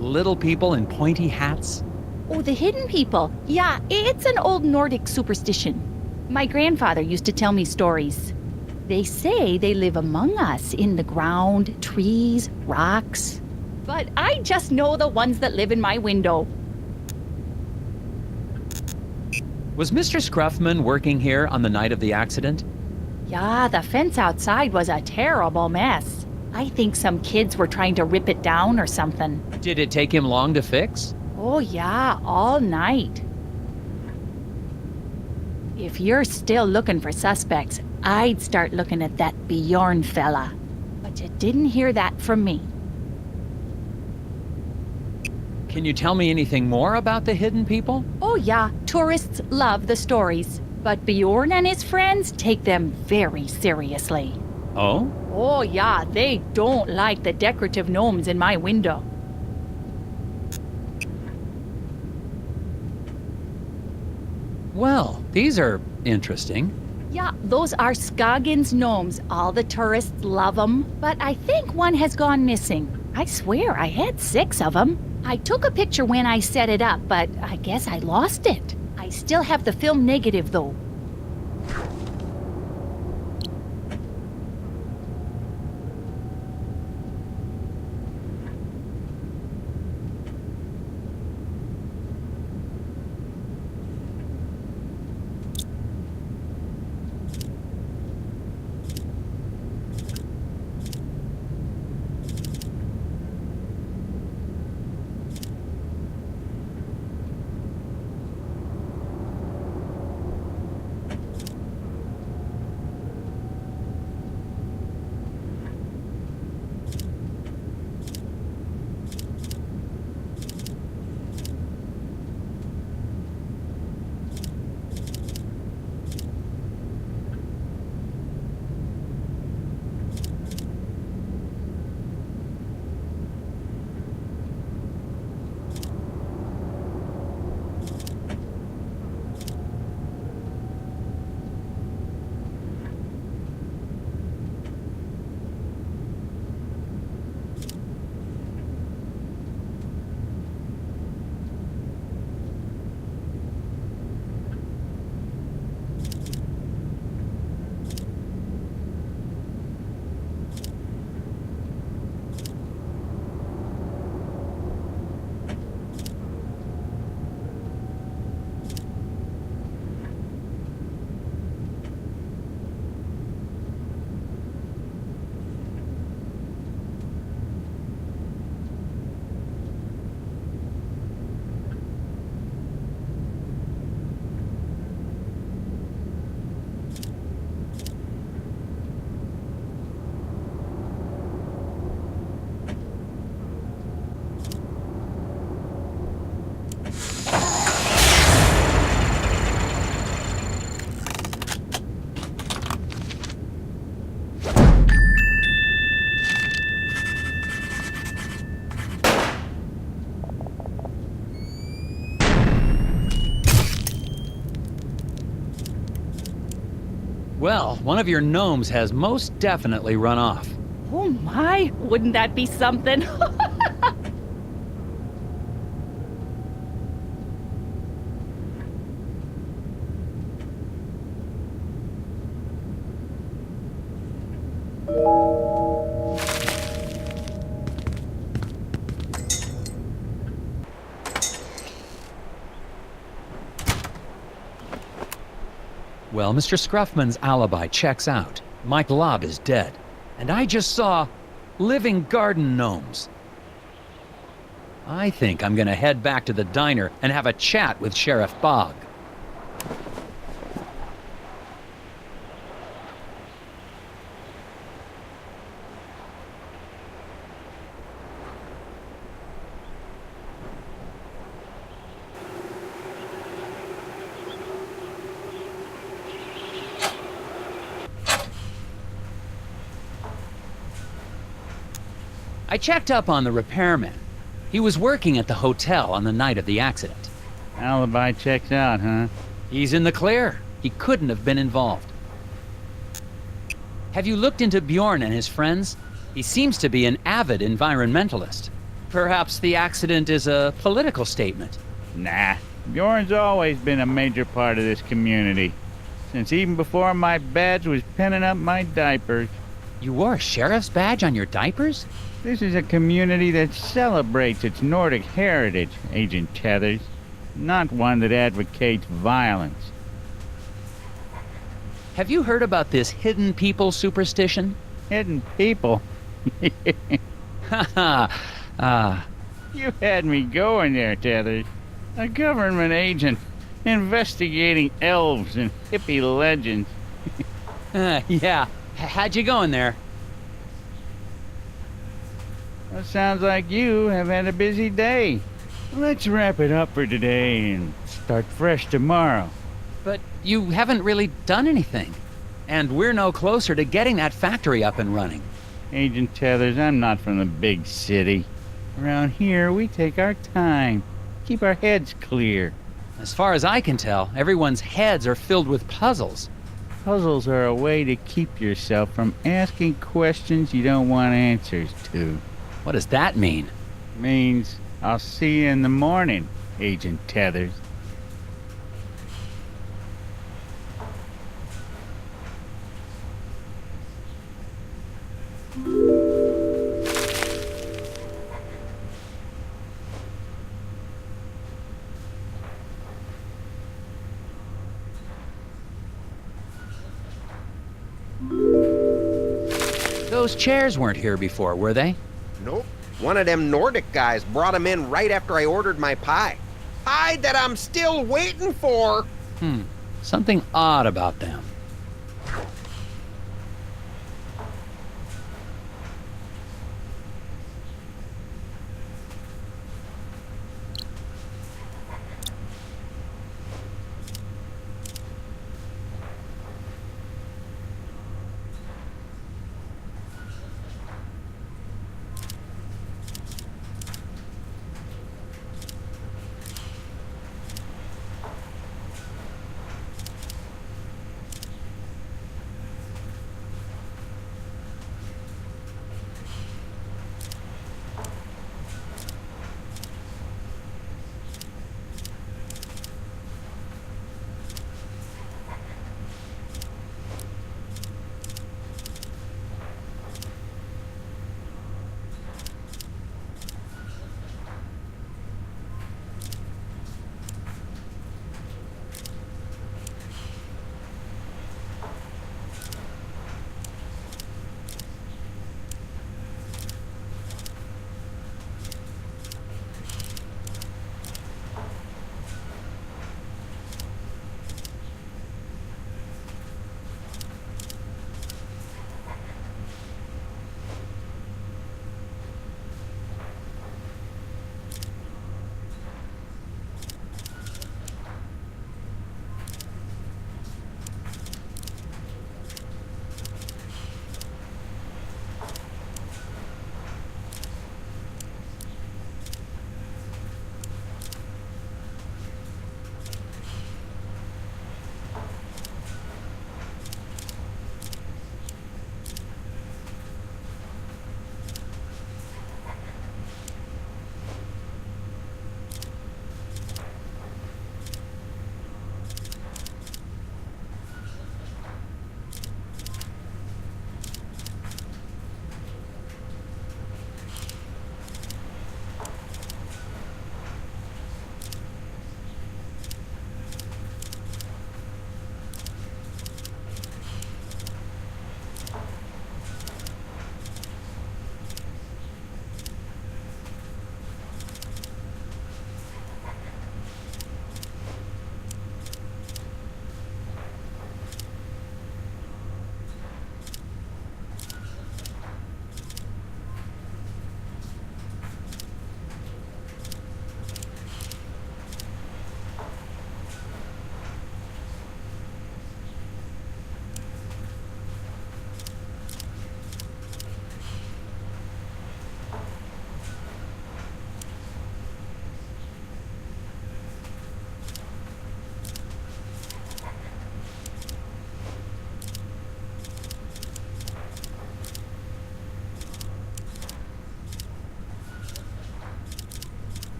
little people in pointy hats? Oh, the hidden people. Yeah, it's an old Nordic superstition. My grandfather used to tell me stories. They say they live among us in the ground, trees, rocks. But I just know the ones that live in my window. Was Mr. Scruffman working here on the night of the accident? Yeah, the fence outside was a terrible mess. I think some kids were trying to rip it down or something. Did it take him long to fix? Oh yeah, all night. If you're still looking for suspects, I'd start looking at that Bjorn fella. But you didn't hear that from me. Can you tell me anything more about the hidden people? Oh yeah, tourists love the stories. But Bjorn and his friends take them very seriously. Oh? Oh yeah, they don't like the decorative gnomes in my window. Well, these are interesting. Yeah, those are Scoggins gnomes. All the tourists love them. But I think one has gone missing. I swear I had 6 of them. I took a picture when I set it up, but I guess I lost it. I still have the film negative, though. Well, one of your gnomes has most definitely run off. Oh my, wouldn't that be something? Well, Mr. Scruffman's alibi checks out. Mike Lobb is dead. And I just saw living garden gnomes. I think I'm gonna head back to the diner and have a chat with Sheriff Bogg. I checked up on the repairman. He was working at the hotel on the night of the accident. Alibi checks out, huh? He's in the clear. He couldn't have been involved. Have you looked into Bjorn and his friends? He seems to be an avid environmentalist. Perhaps the accident is a political statement. Nah, Bjorn's always been a major part of this community. Since even before my badge was pinning up my diapers. You wore a sheriff's badge on your diapers? This is a community that celebrates its Nordic heritage, Agent Tethers. Not one that advocates violence. Have you heard about this hidden people superstition? Hidden people? Haha. You had me going there, Tethers. A government agent investigating elves and hippie legends. Yeah. How'd you going there? Well, sounds like you have had a busy day. Let's wrap it up for today and start fresh tomorrow. But you haven't really done anything. And we're no closer to getting that factory up and running. Agent Tethers, I'm not from the big city. Around here, we take our time. Keep our heads clear. As far as I can tell, everyone's heads are filled with puzzles. Puzzles are a way to keep yourself from asking questions you don't want answers to. What does that mean? Means I'll see you in the morning, Agent Tethers. Those chairs weren't here before, were they? Nope. One of them Nordic guys brought them in right after I ordered my pie. Pie that I'm still waiting for. Something odd about them.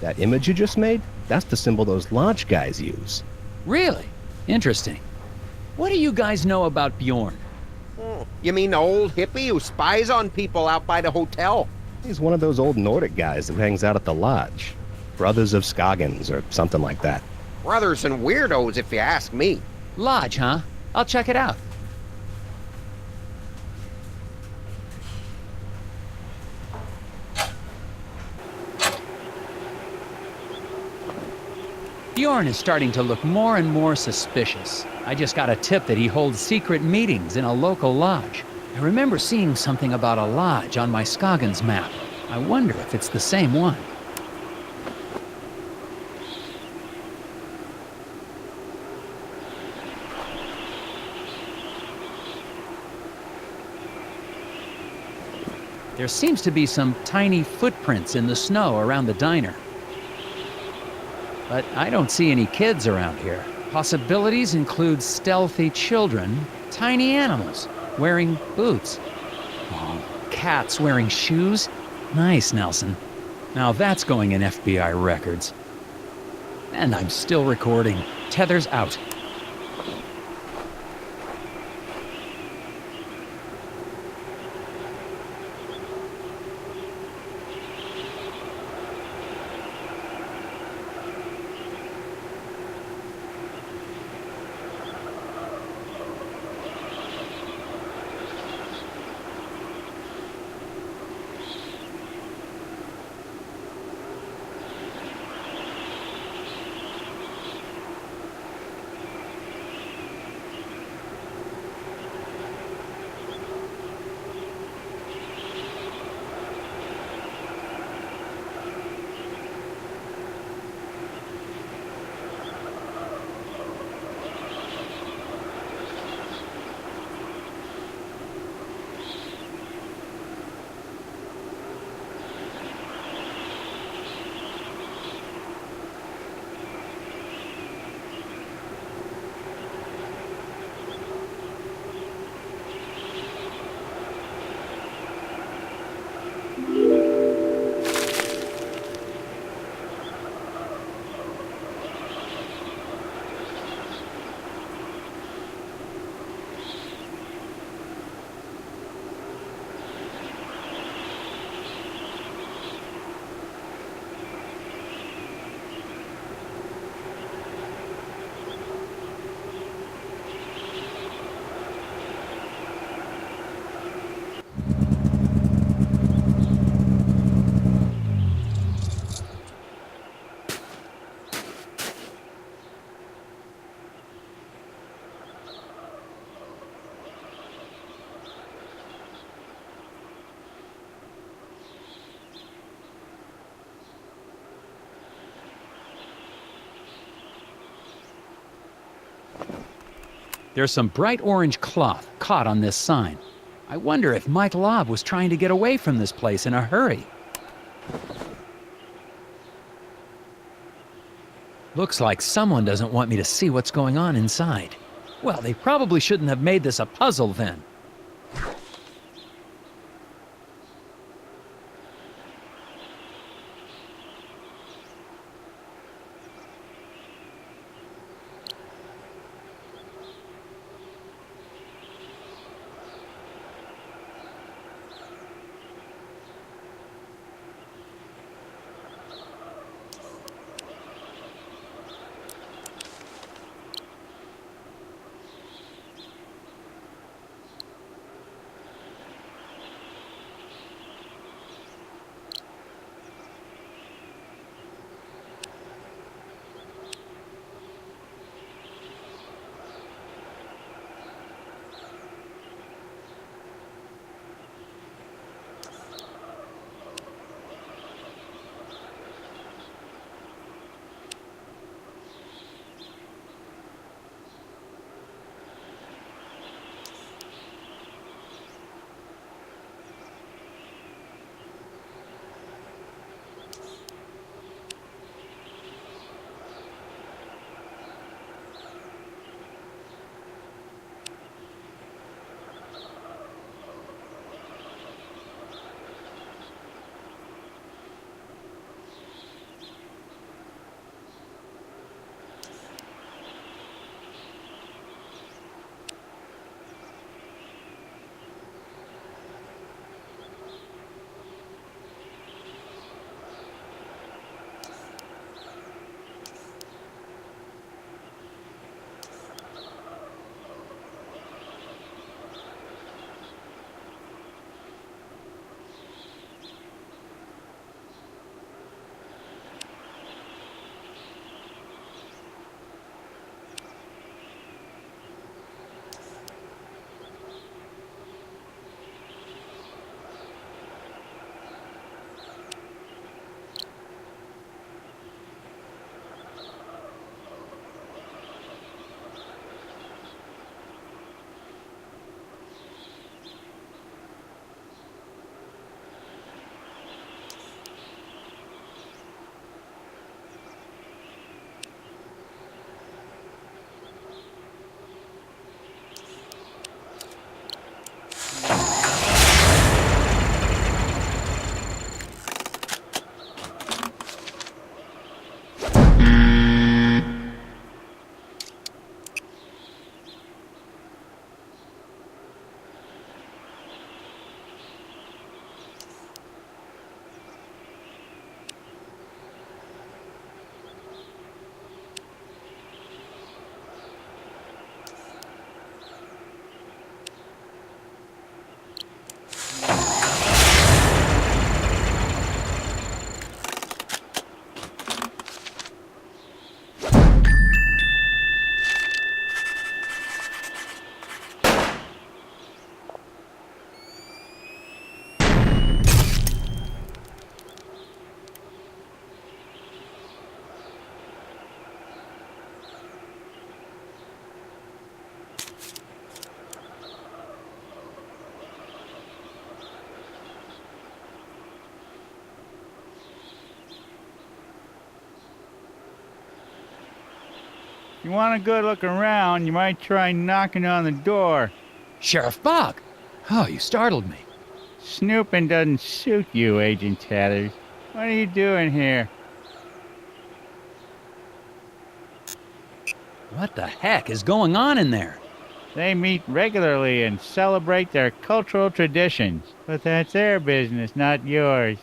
That image you just made? That's the symbol those lodge guys use. Really? Interesting. What do you guys know about Bjorn? Oh, you mean the old hippie who spies on people out by the hotel? He's one of those old Nordic guys that hangs out at the lodge. Brothers of Scoggins or something like that. Brothers and weirdos, if you ask me. Lodge, huh? I'll check it out. Bjorn is starting to look more and more suspicious. I just got a tip that he holds secret meetings in a local lodge. I remember seeing something about a lodge on my Scoggins map. I wonder if it's the same one. There seems to be some tiny footprints in the snow around the diner. But I don't see any kids around here. Possibilities include stealthy children, tiny animals wearing boots. Oh, cats wearing shoes? Nice, Nelson. Now that's going in FBI records. And I'm still recording. Tethers out. There's some bright orange cloth caught on this sign. I wonder if Mike Lobb was trying to get away from this place in a hurry. Looks like someone doesn't want me to see what's going on inside. Well, they probably shouldn't have made this a puzzle then. you want a good look around, you might try knocking on the door. Sheriff Bog! Oh, you startled me. Snooping doesn't suit you, Agent Tethers. What are you doing here? What the heck is going on in there? They meet regularly and celebrate their cultural traditions. But that's their business, not yours.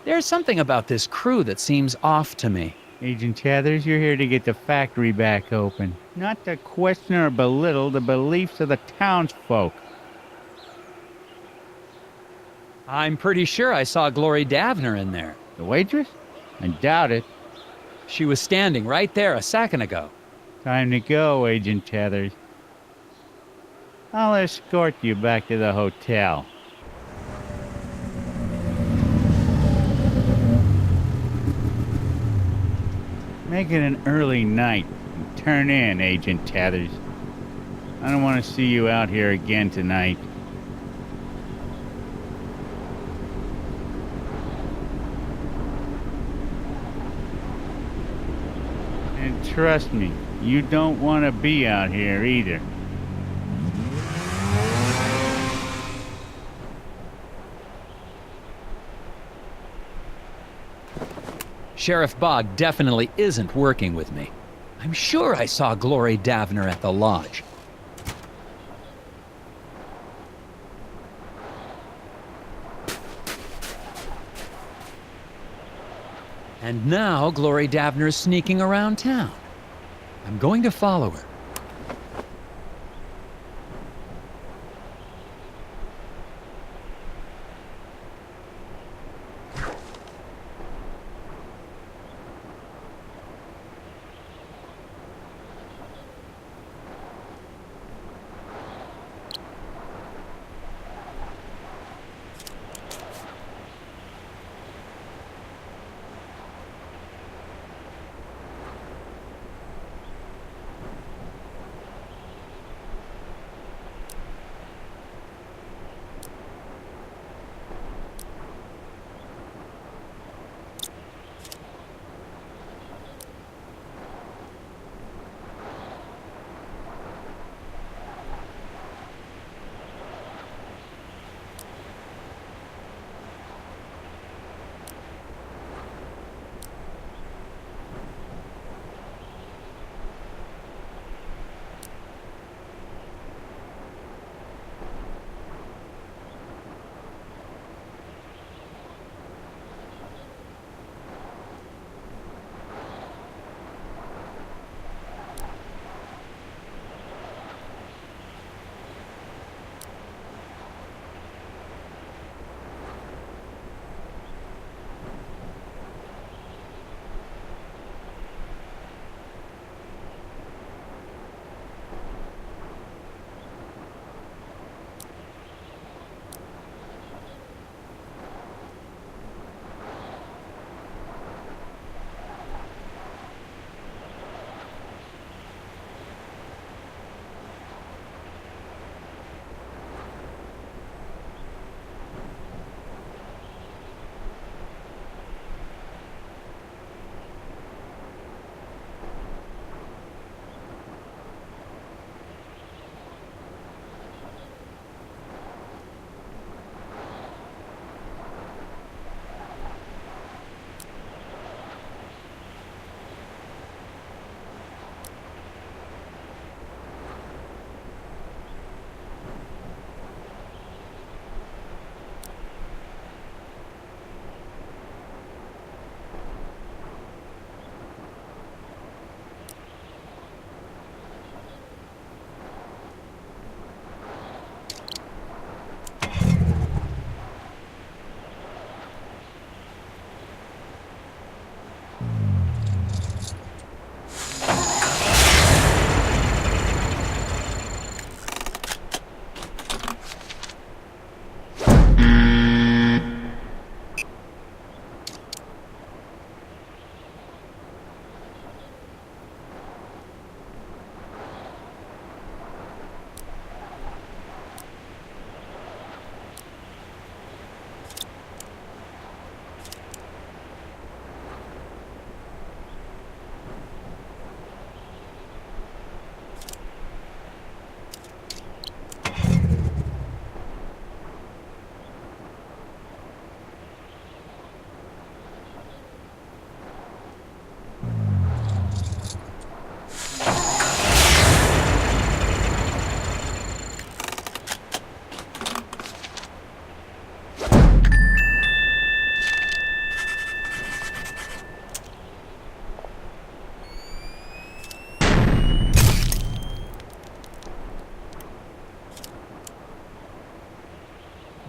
There's something about this crew that seems off to me. Agent Tethers, you're here to get the factory back open. Not to question or belittle the beliefs of the townsfolk. I'm pretty sure I saw Glory Davner in there. The waitress? I doubt it. She was standing right there a second ago. Time to go, Agent Tethers. I'll escort you back to the hotel. Make it an early night and turn in, Agent Tethers. I don't want to see you out here again tonight. And trust me, you don't want to be out here either. Sheriff Bog definitely isn't working with me. I'm sure I saw Glory Davner at the lodge. And now Glory Davner's sneaking around town. I'm going to follow her.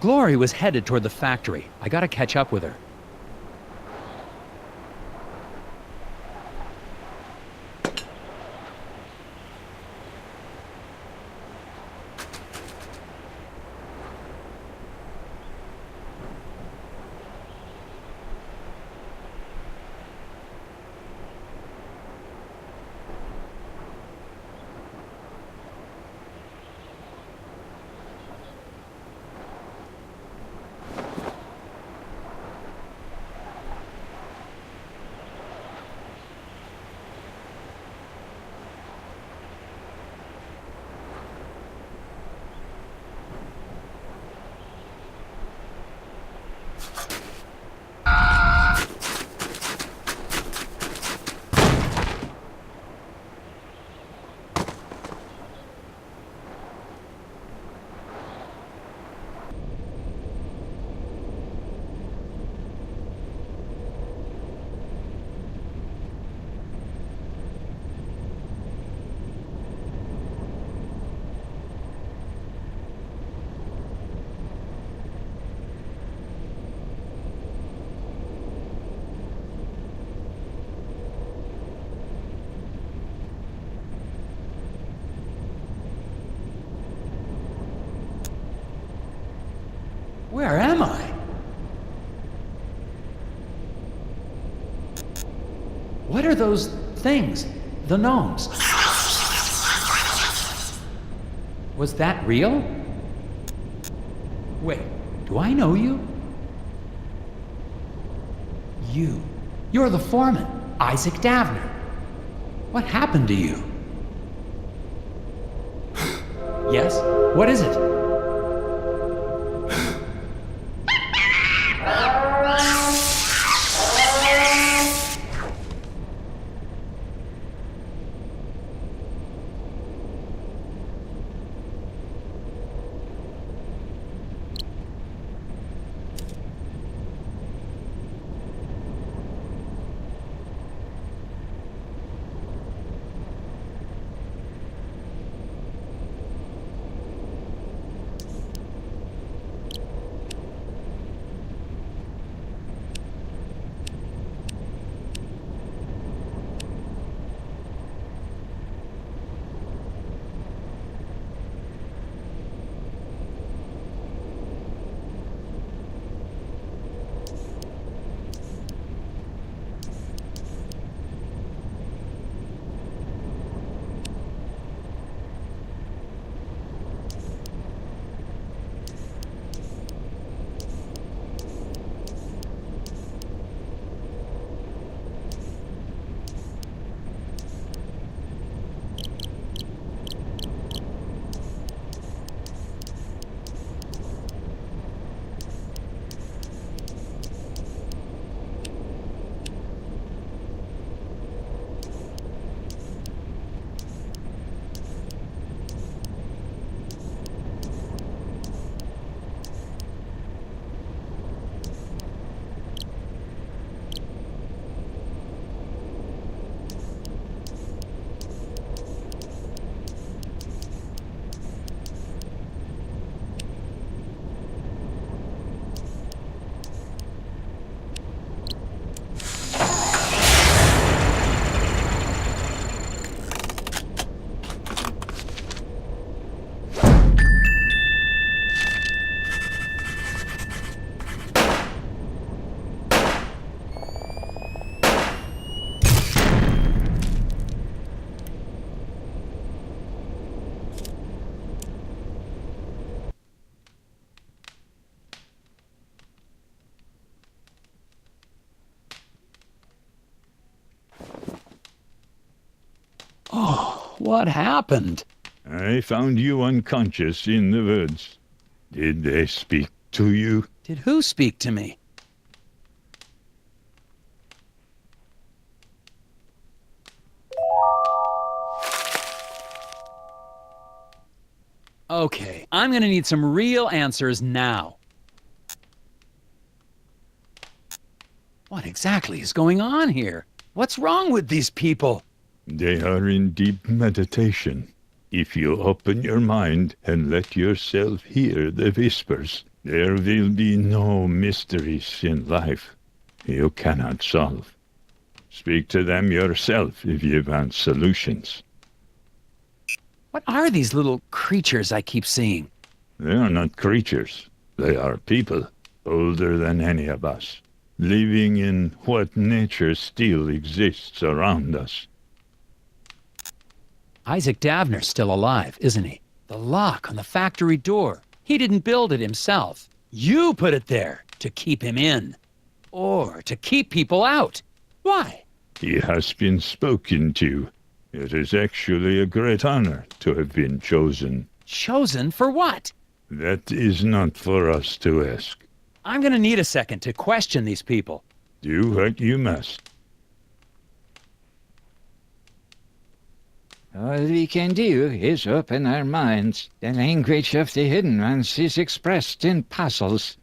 Glory was headed toward the factory. I gotta catch up with her. Where am I? What are those things? The gnomes. Was that real? Wait, do I know you? You're the foreman, Isaac Davner. What happened to you? Yes? What is it? Oh, what happened? I found you unconscious in the woods. Did they speak to you? Did who speak to me? Okay, I'm gonna need some real answers now. What exactly is going on here? What's wrong with these people? They are in deep meditation. If you open your mind and let yourself hear the whispers, There will be no mysteries in life you cannot solve. Speak to them yourself if you want solutions. What are these little creatures I keep seeing? They are not creatures. They are people, older than any of us, living in what nature still exists around us. Isaac Davner's still alive, isn't he? The lock on the factory door. He didn't build it himself. You put it there to keep him in. Or to keep people out. Why? He has been spoken to. It is actually a great honor to have been chosen. Chosen for what? That is not for us to ask. I'm gonna need a second to question these people. Do what you must. All we can do is open our minds. The language of the hidden ones is expressed in puzzles.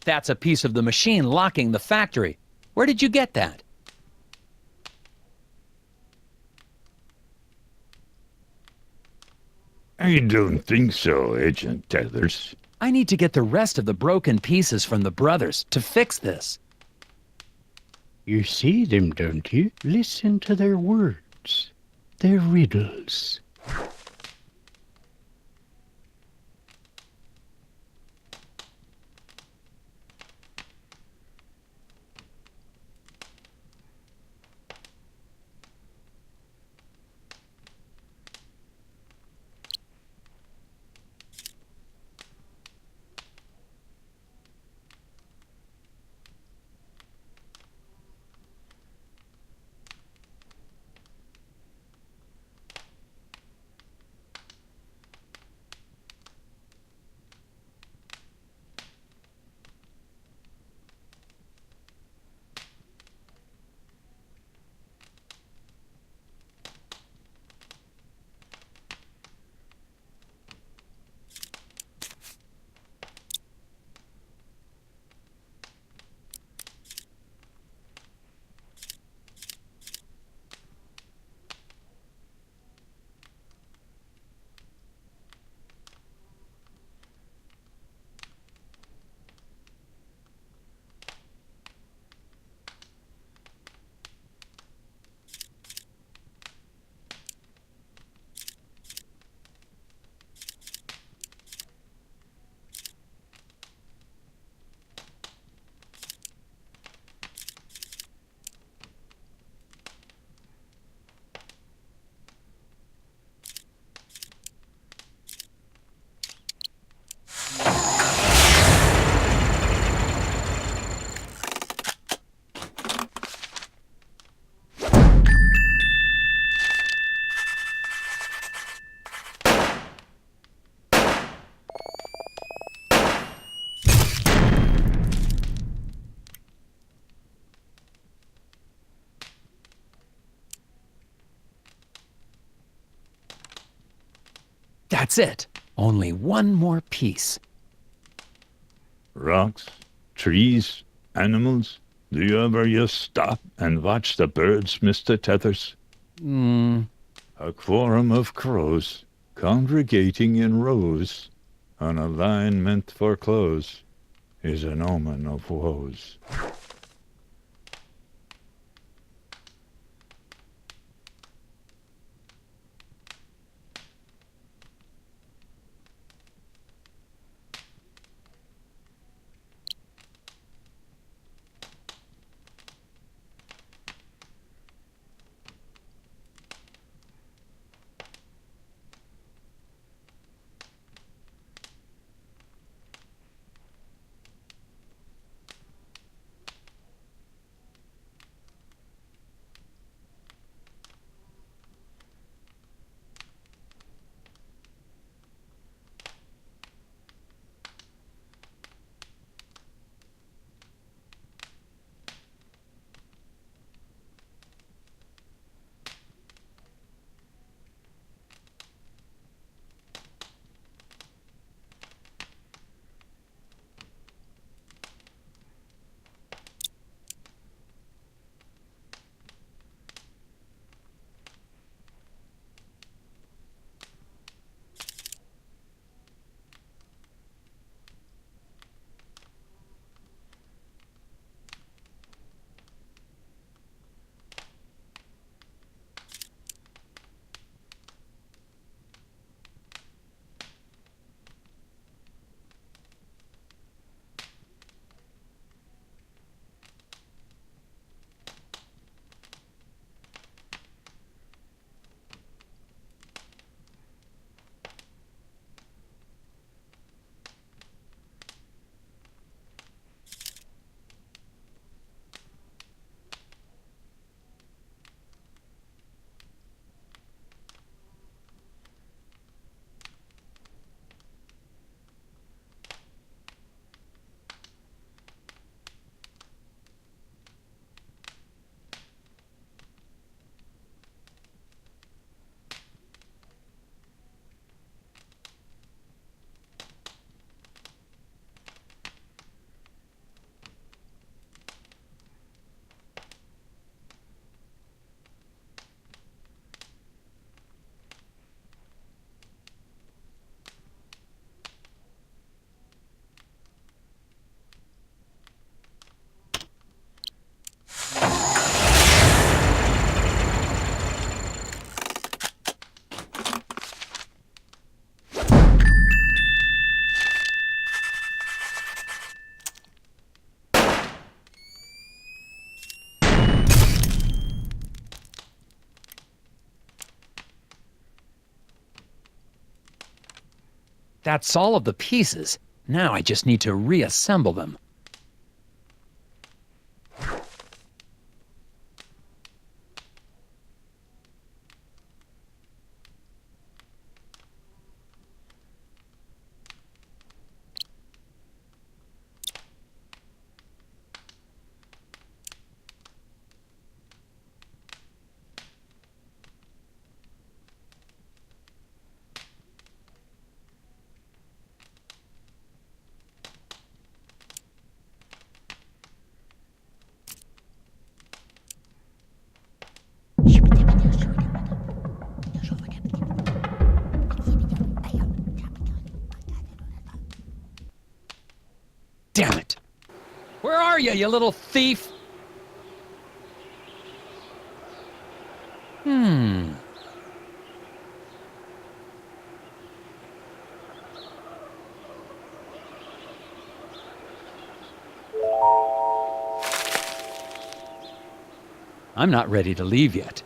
That's a piece of the machine locking the factory. Where did you get that? I don't think so, Agent Tethers. I need to get the rest of the broken pieces from the brothers to fix this. You see them, don't you? Listen to their words. Their riddles. That's it. Only one more piece. Rocks, trees, animals. Do you ever just stop and watch the birds, Mr. Tethers? A quorum of crows, congregating in rows, on a line meant for close, is an omen of woes. That's all of the pieces. Now I just need to reassemble them. Damn it! Where are you little thief? I'm not ready to leave yet.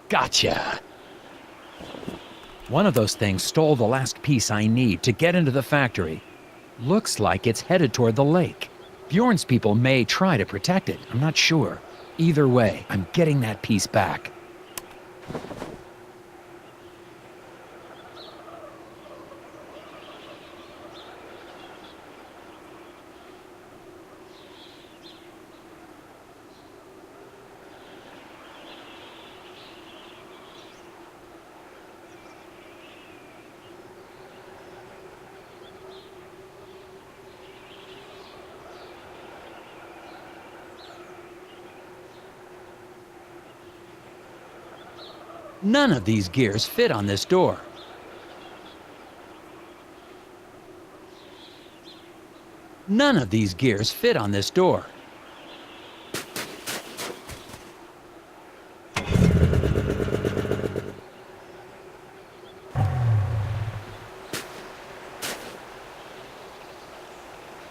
Gotcha! One of those things stole the last piece I need to get into the factory. Looks like it's headed toward the lake. Bjorn's people may try to protect it, I'm not sure. Either way, I'm getting that piece back. None of these gears fit on this door. None of these gears fit on this door.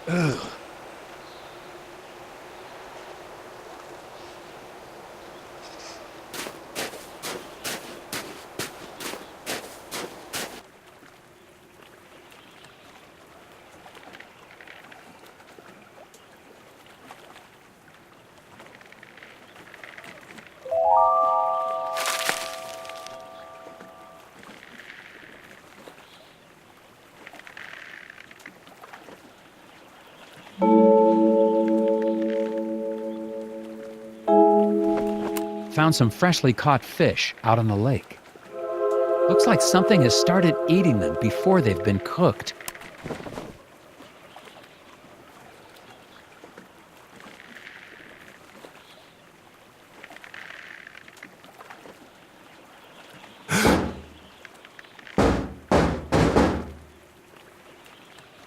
Ugh. found some freshly caught fish out on the lake. Looks like something has started eating them before they've been cooked.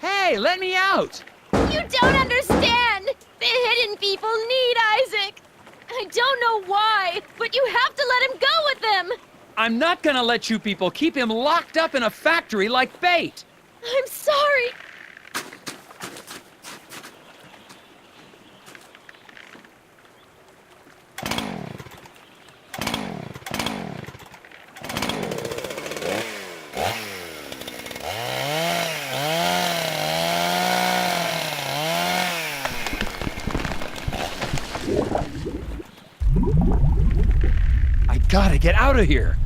Hey, let me out! You don't understand! The hidden people need Isaac! I don't know why, but you have to let him go with them! I'm not gonna let you people keep him locked up in a factory like bait! I'm sorry! I gotta get out of here!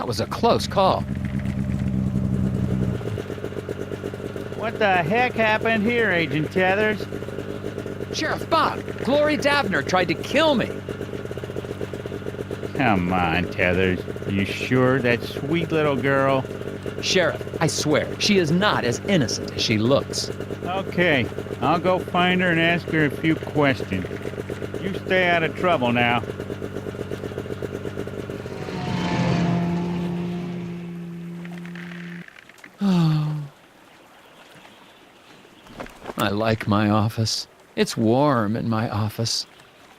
was a close call. What the heck happened here, Agent Tethers? Sheriff Bob, Glory Davner tried to kill me. Come on, Tethers. You sure that sweet little girl? Sheriff, I swear, she is not as innocent as she looks. Okay, I'll go find her and ask her a few questions. You stay out of trouble now. I like my office. It's warm in my office.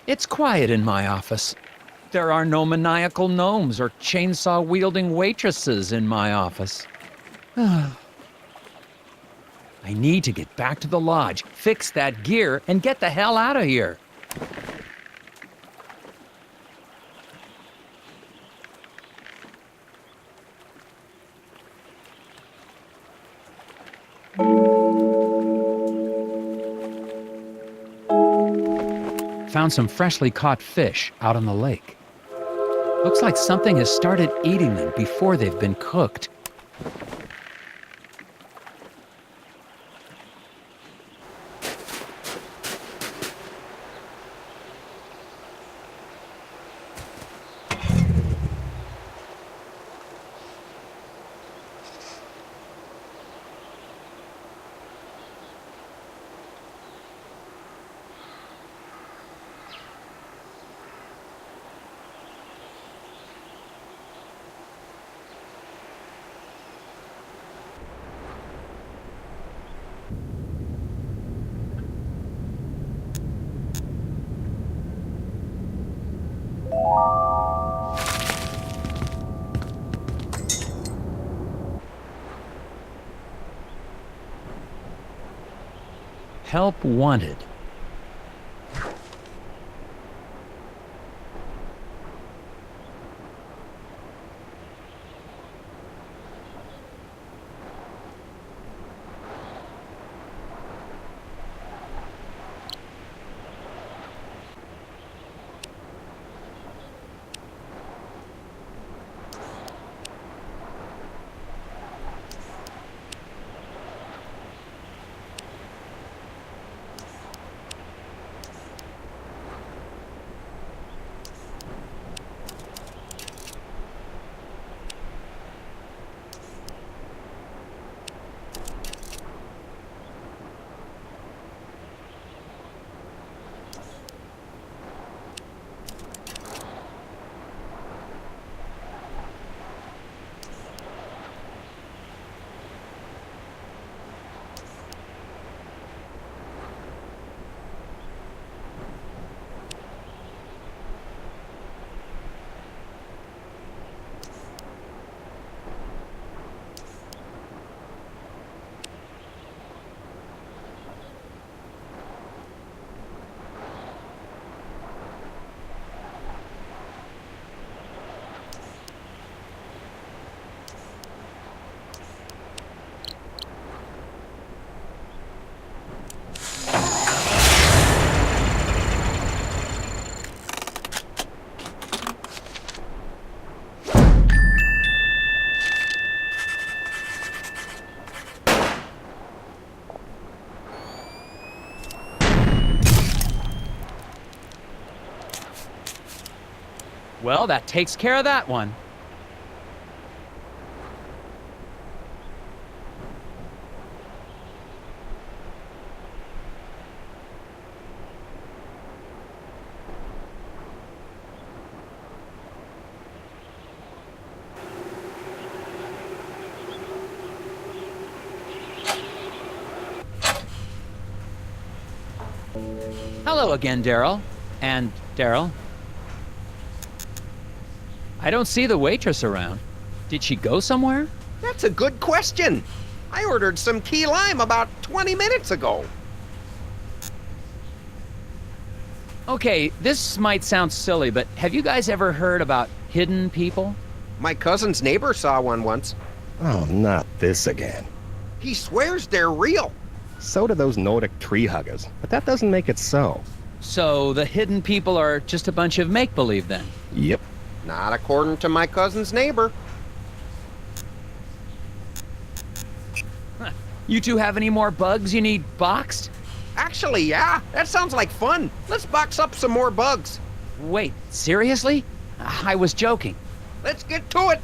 It's quiet in my office. There are no maniacal gnomes or chainsaw-wielding waitresses in my office. I need to get back to the lodge, fix that gear, and get the hell out of here. Found some freshly caught fish out on the lake. Looks like something has started eating them before they've been cooked. Help wanted. Well, that takes care of that one. Hello again, Daryl. And Daryl. I don't see the waitress around. Did she go somewhere? That's a good question. I ordered some key lime about 20 minutes ago. Okay, this might sound silly, but have you guys ever heard about hidden people? My cousin's neighbor saw one once. Oh, not this again. He swears they're real. So do those Nordic tree huggers, but that doesn't make it so. So the hidden people are just a bunch of make-believe then? Yep. Not according to my cousin's neighbor. You two have any more bugs you need boxed? Actually, yeah, that sounds like fun. Let's box up some more bugs. Wait, seriously? I was joking. Let's get to it.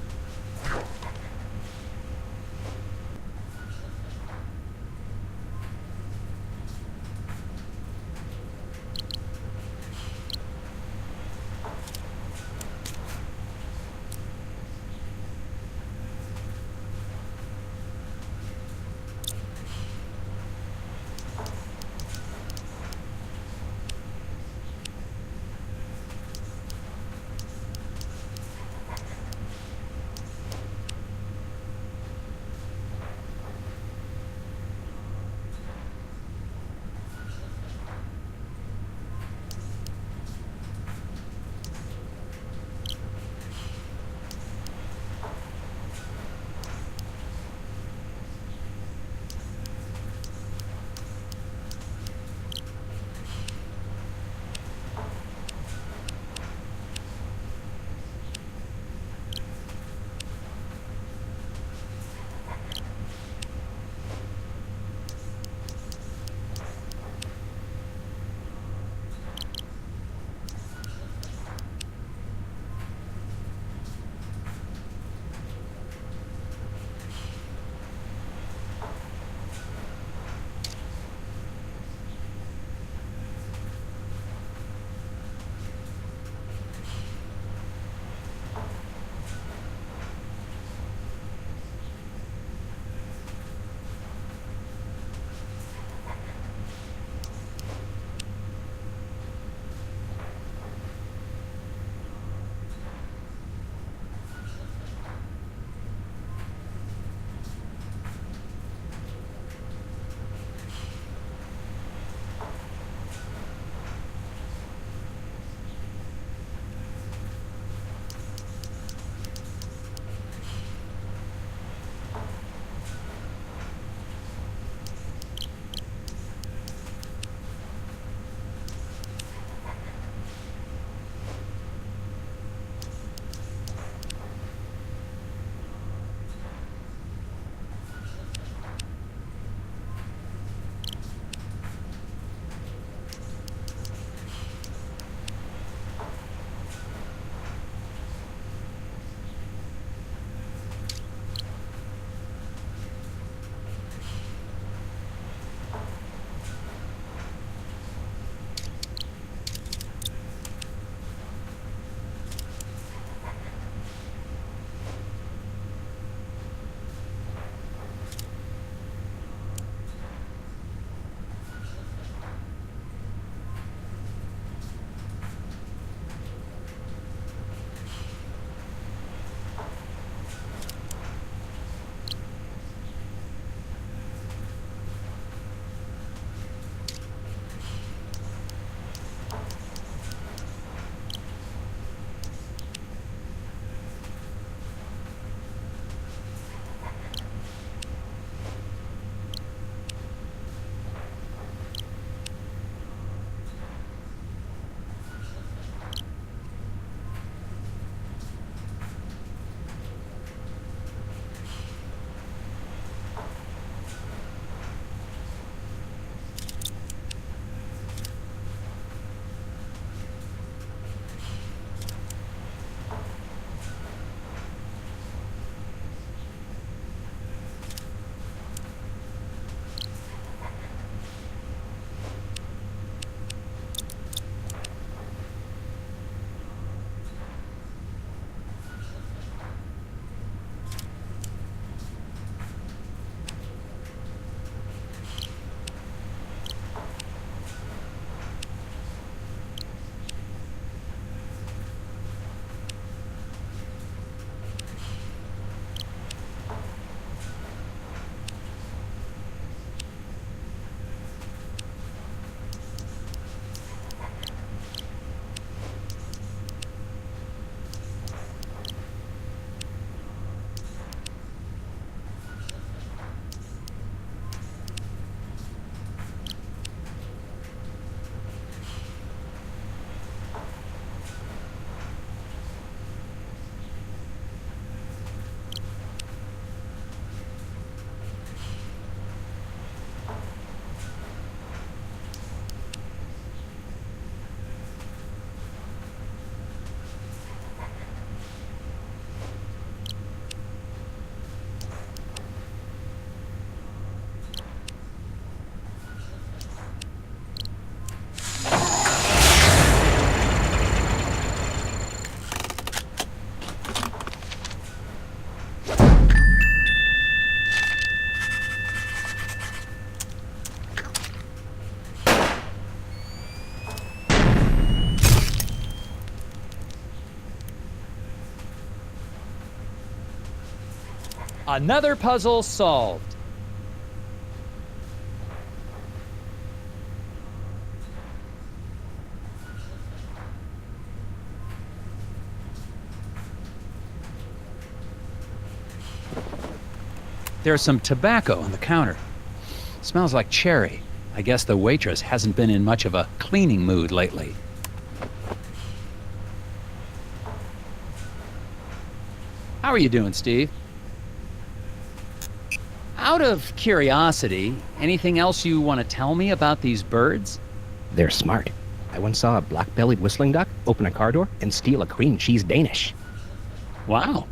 Another puzzle solved. There's some tobacco on the counter. Smells like cherry. I guess the waitress hasn't been in much of a cleaning mood lately. How are you doing, Steve? Out of curiosity, anything else you want to tell me about these birds? They're smart. I once saw a black-bellied whistling duck open a car door and steal a cream cheese Danish. Wow.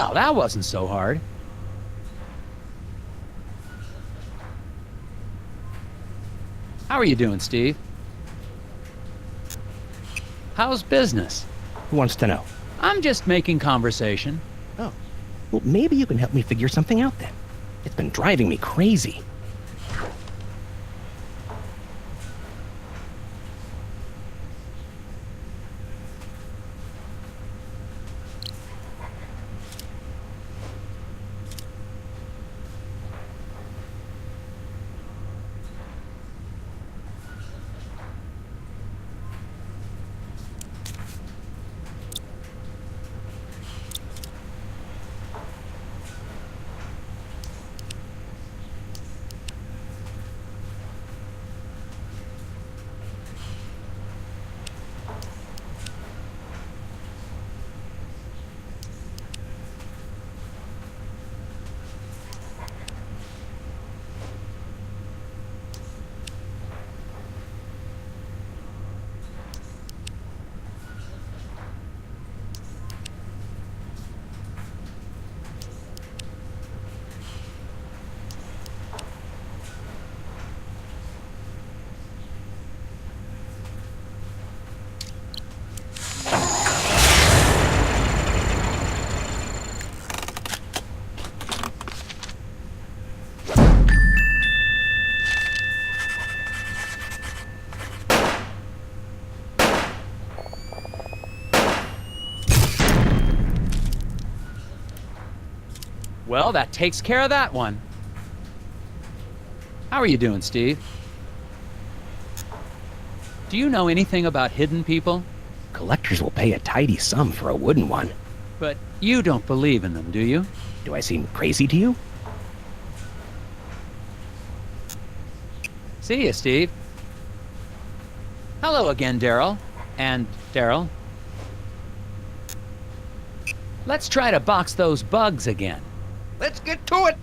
Well, that wasn't so hard. How are you doing, Steve? How's business? Who wants to know? I'm just making conversation. Oh. Well, maybe you can help me figure something out then. It's been driving me crazy. Well, that takes care of that one. How are you doing, Steve? Do you know anything about hidden people? Collectors will pay a tidy sum for a wooden one. But you don't believe in them, do you? Do I seem crazy to you? See you, Steve. Hello again, Daryl. And Daryl. Let's try to box those bugs again. Let's get to it!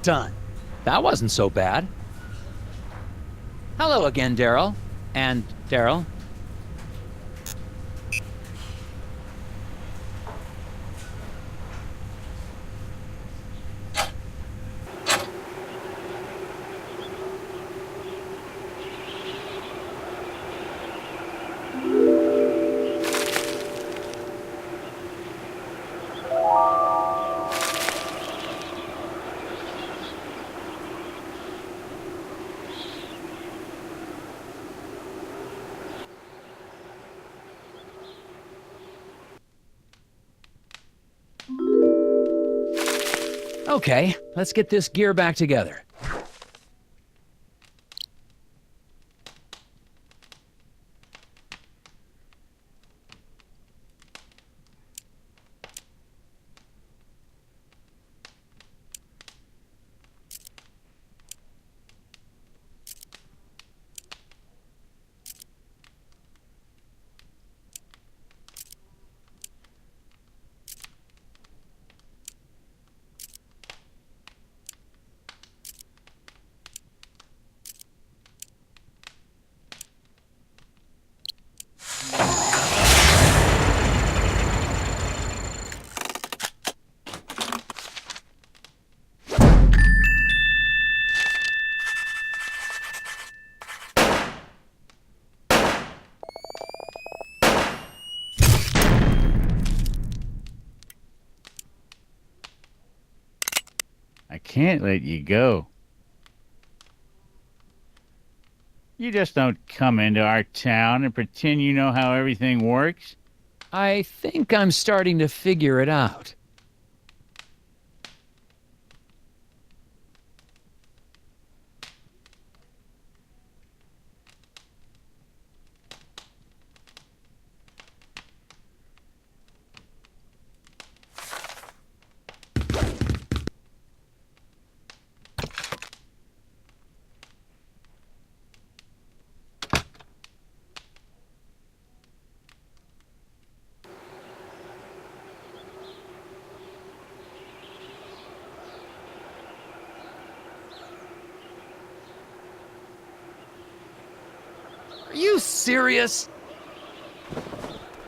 Done. That wasn't so bad. Hello again, Daryl. And Daryl. Okay, let's get this gear back together. can't let you go. You just don't come into our town and pretend you know how everything works. I think I'm starting to figure it out. Are you serious?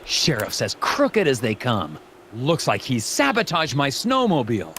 Sheriff's as crooked as they come. Looks like he's sabotaged my snowmobile.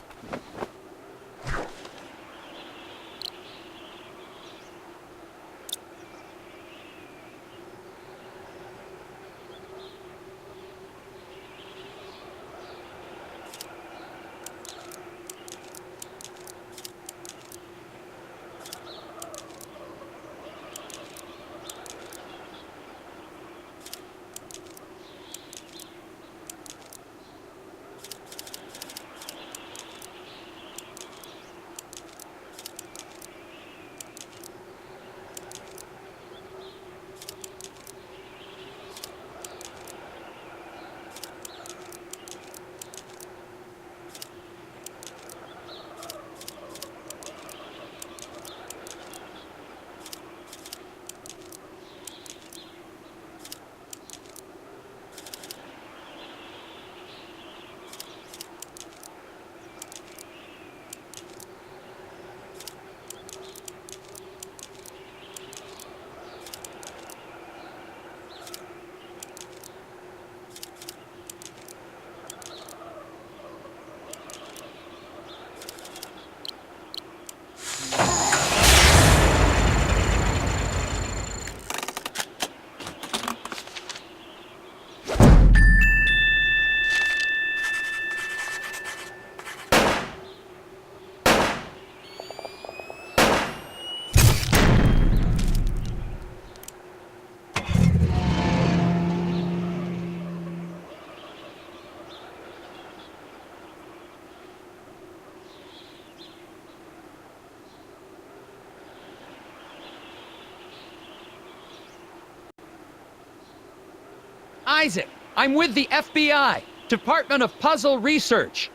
Isaac, I'm with the FBI, Department of Puzzle Research.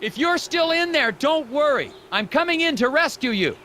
If you're still in there, don't worry. I'm coming in to rescue you.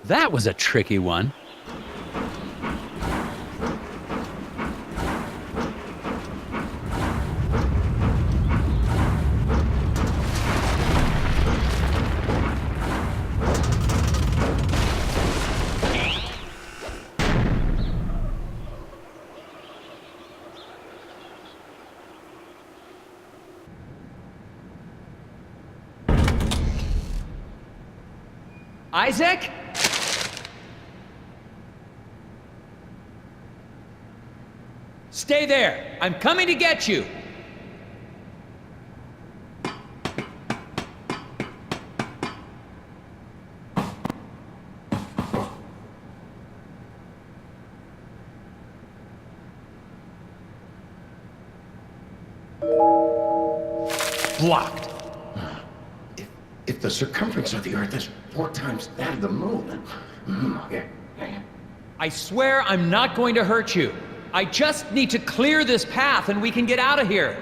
That was a tricky one. Isaac? Stay there. I'm coming to get you. Blocked. If the circumference of the Earth is 4 times that of the Moon... I swear I'm not going to hurt you. I just need to clear this path and we can get out of here.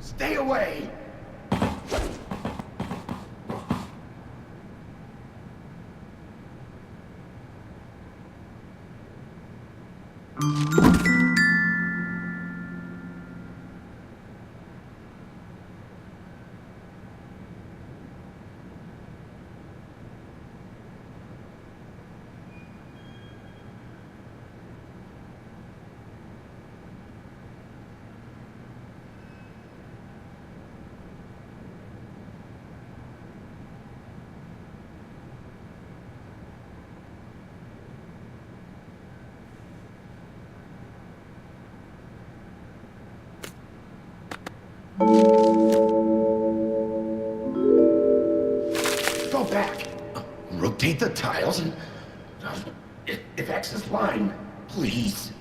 Stay away! Go back. Rotate the tiles and... if X is line, please.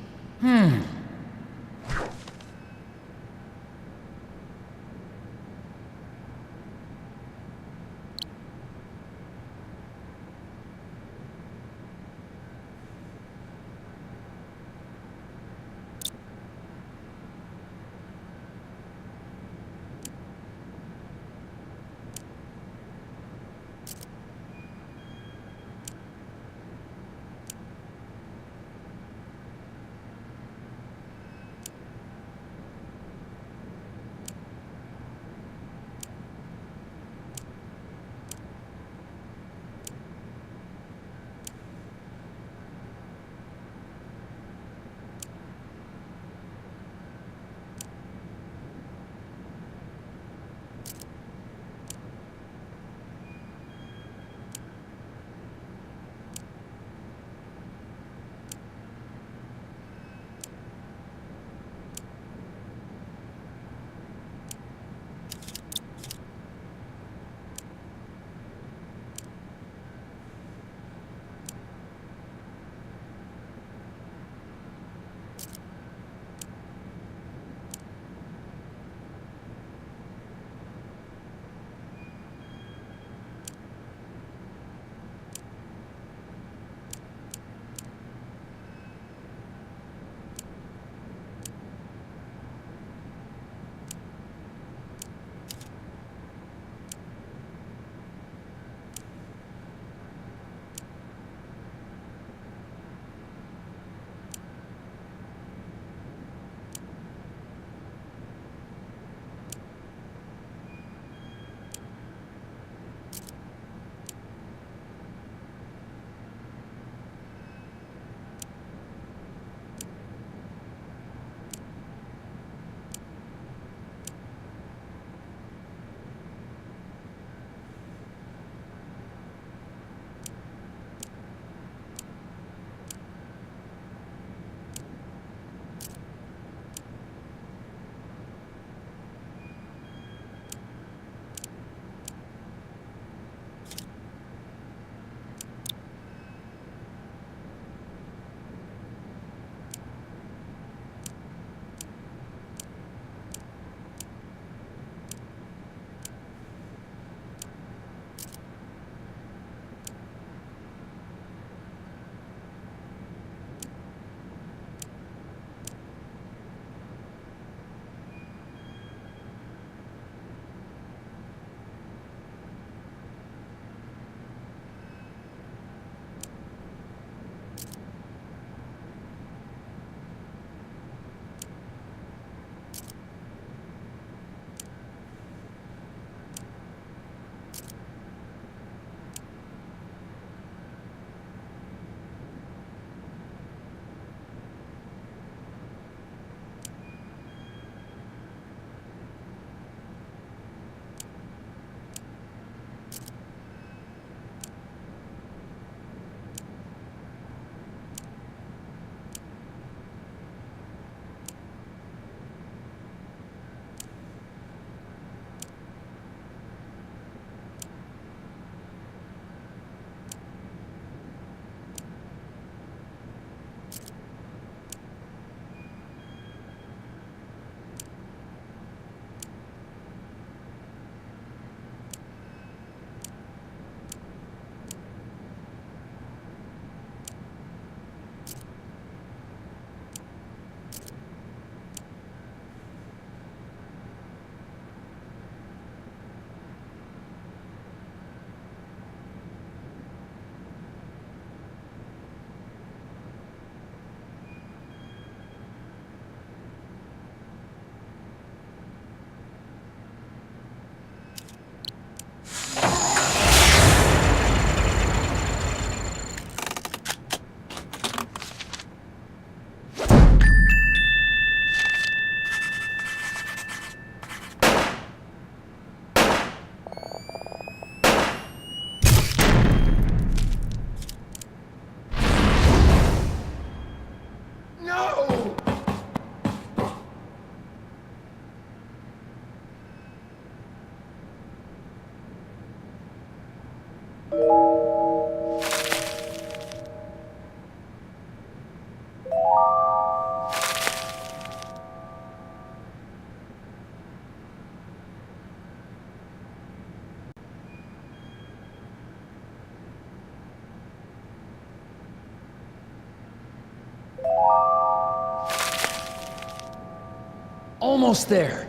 Almost there.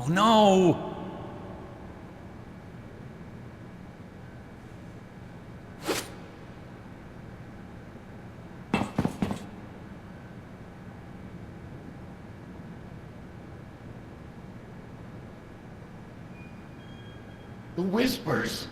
Oh no! The whispers.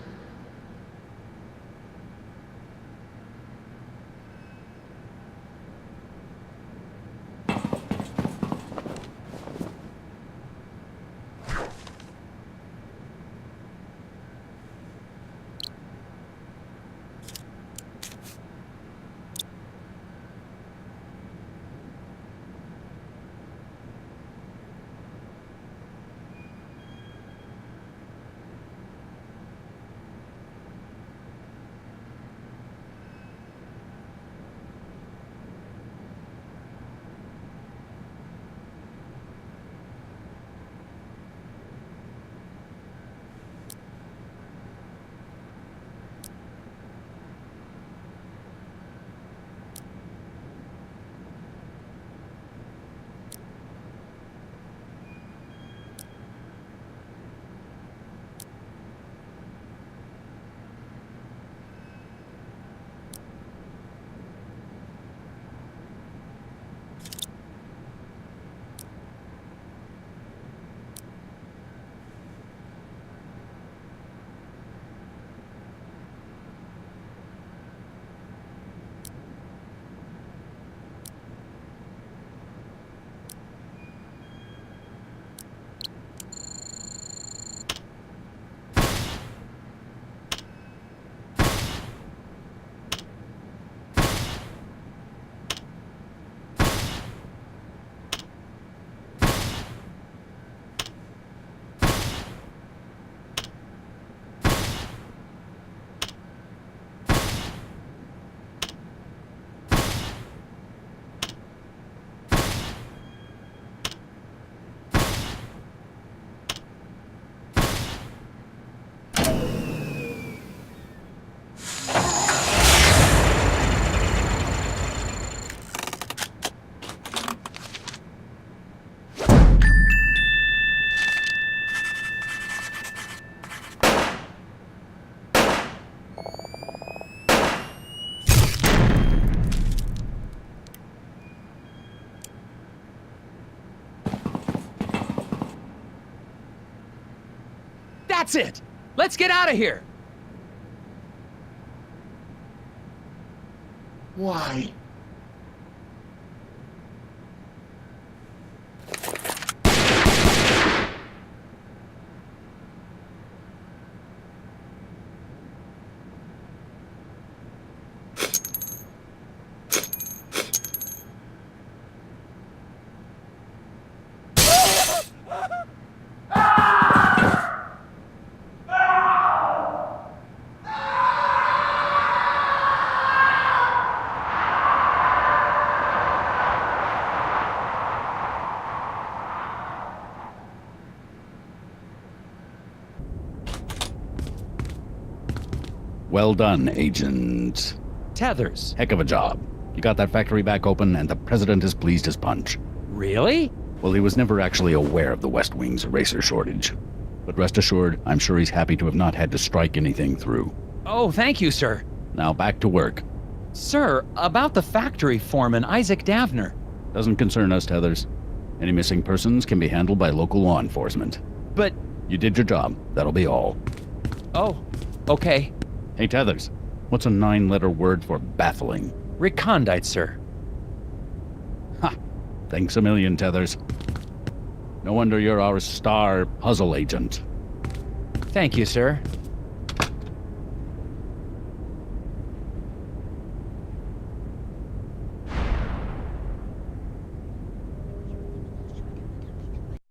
That's it! Let's get out of here! Why? Well done, Agent. Tethers. Heck of a job. You got that factory back open, and the president is pleased as punch. Really? Well, he was never actually aware of the West Wing's eraser shortage. But rest assured, I'm sure he's happy to have not had to strike anything through. Oh, thank you, sir. Now back to work. Sir, about the factory foreman, Isaac Davner. Doesn't concern us, Tethers. Any missing persons can be handled by local law enforcement. But... You did your job. That'll be all. Oh, okay. Hey, Tethers. What's a 9-letter word for baffling? Recondite, sir. Ha! Thanks a million, Tethers. No wonder you're our star puzzle agent. Thank you, sir.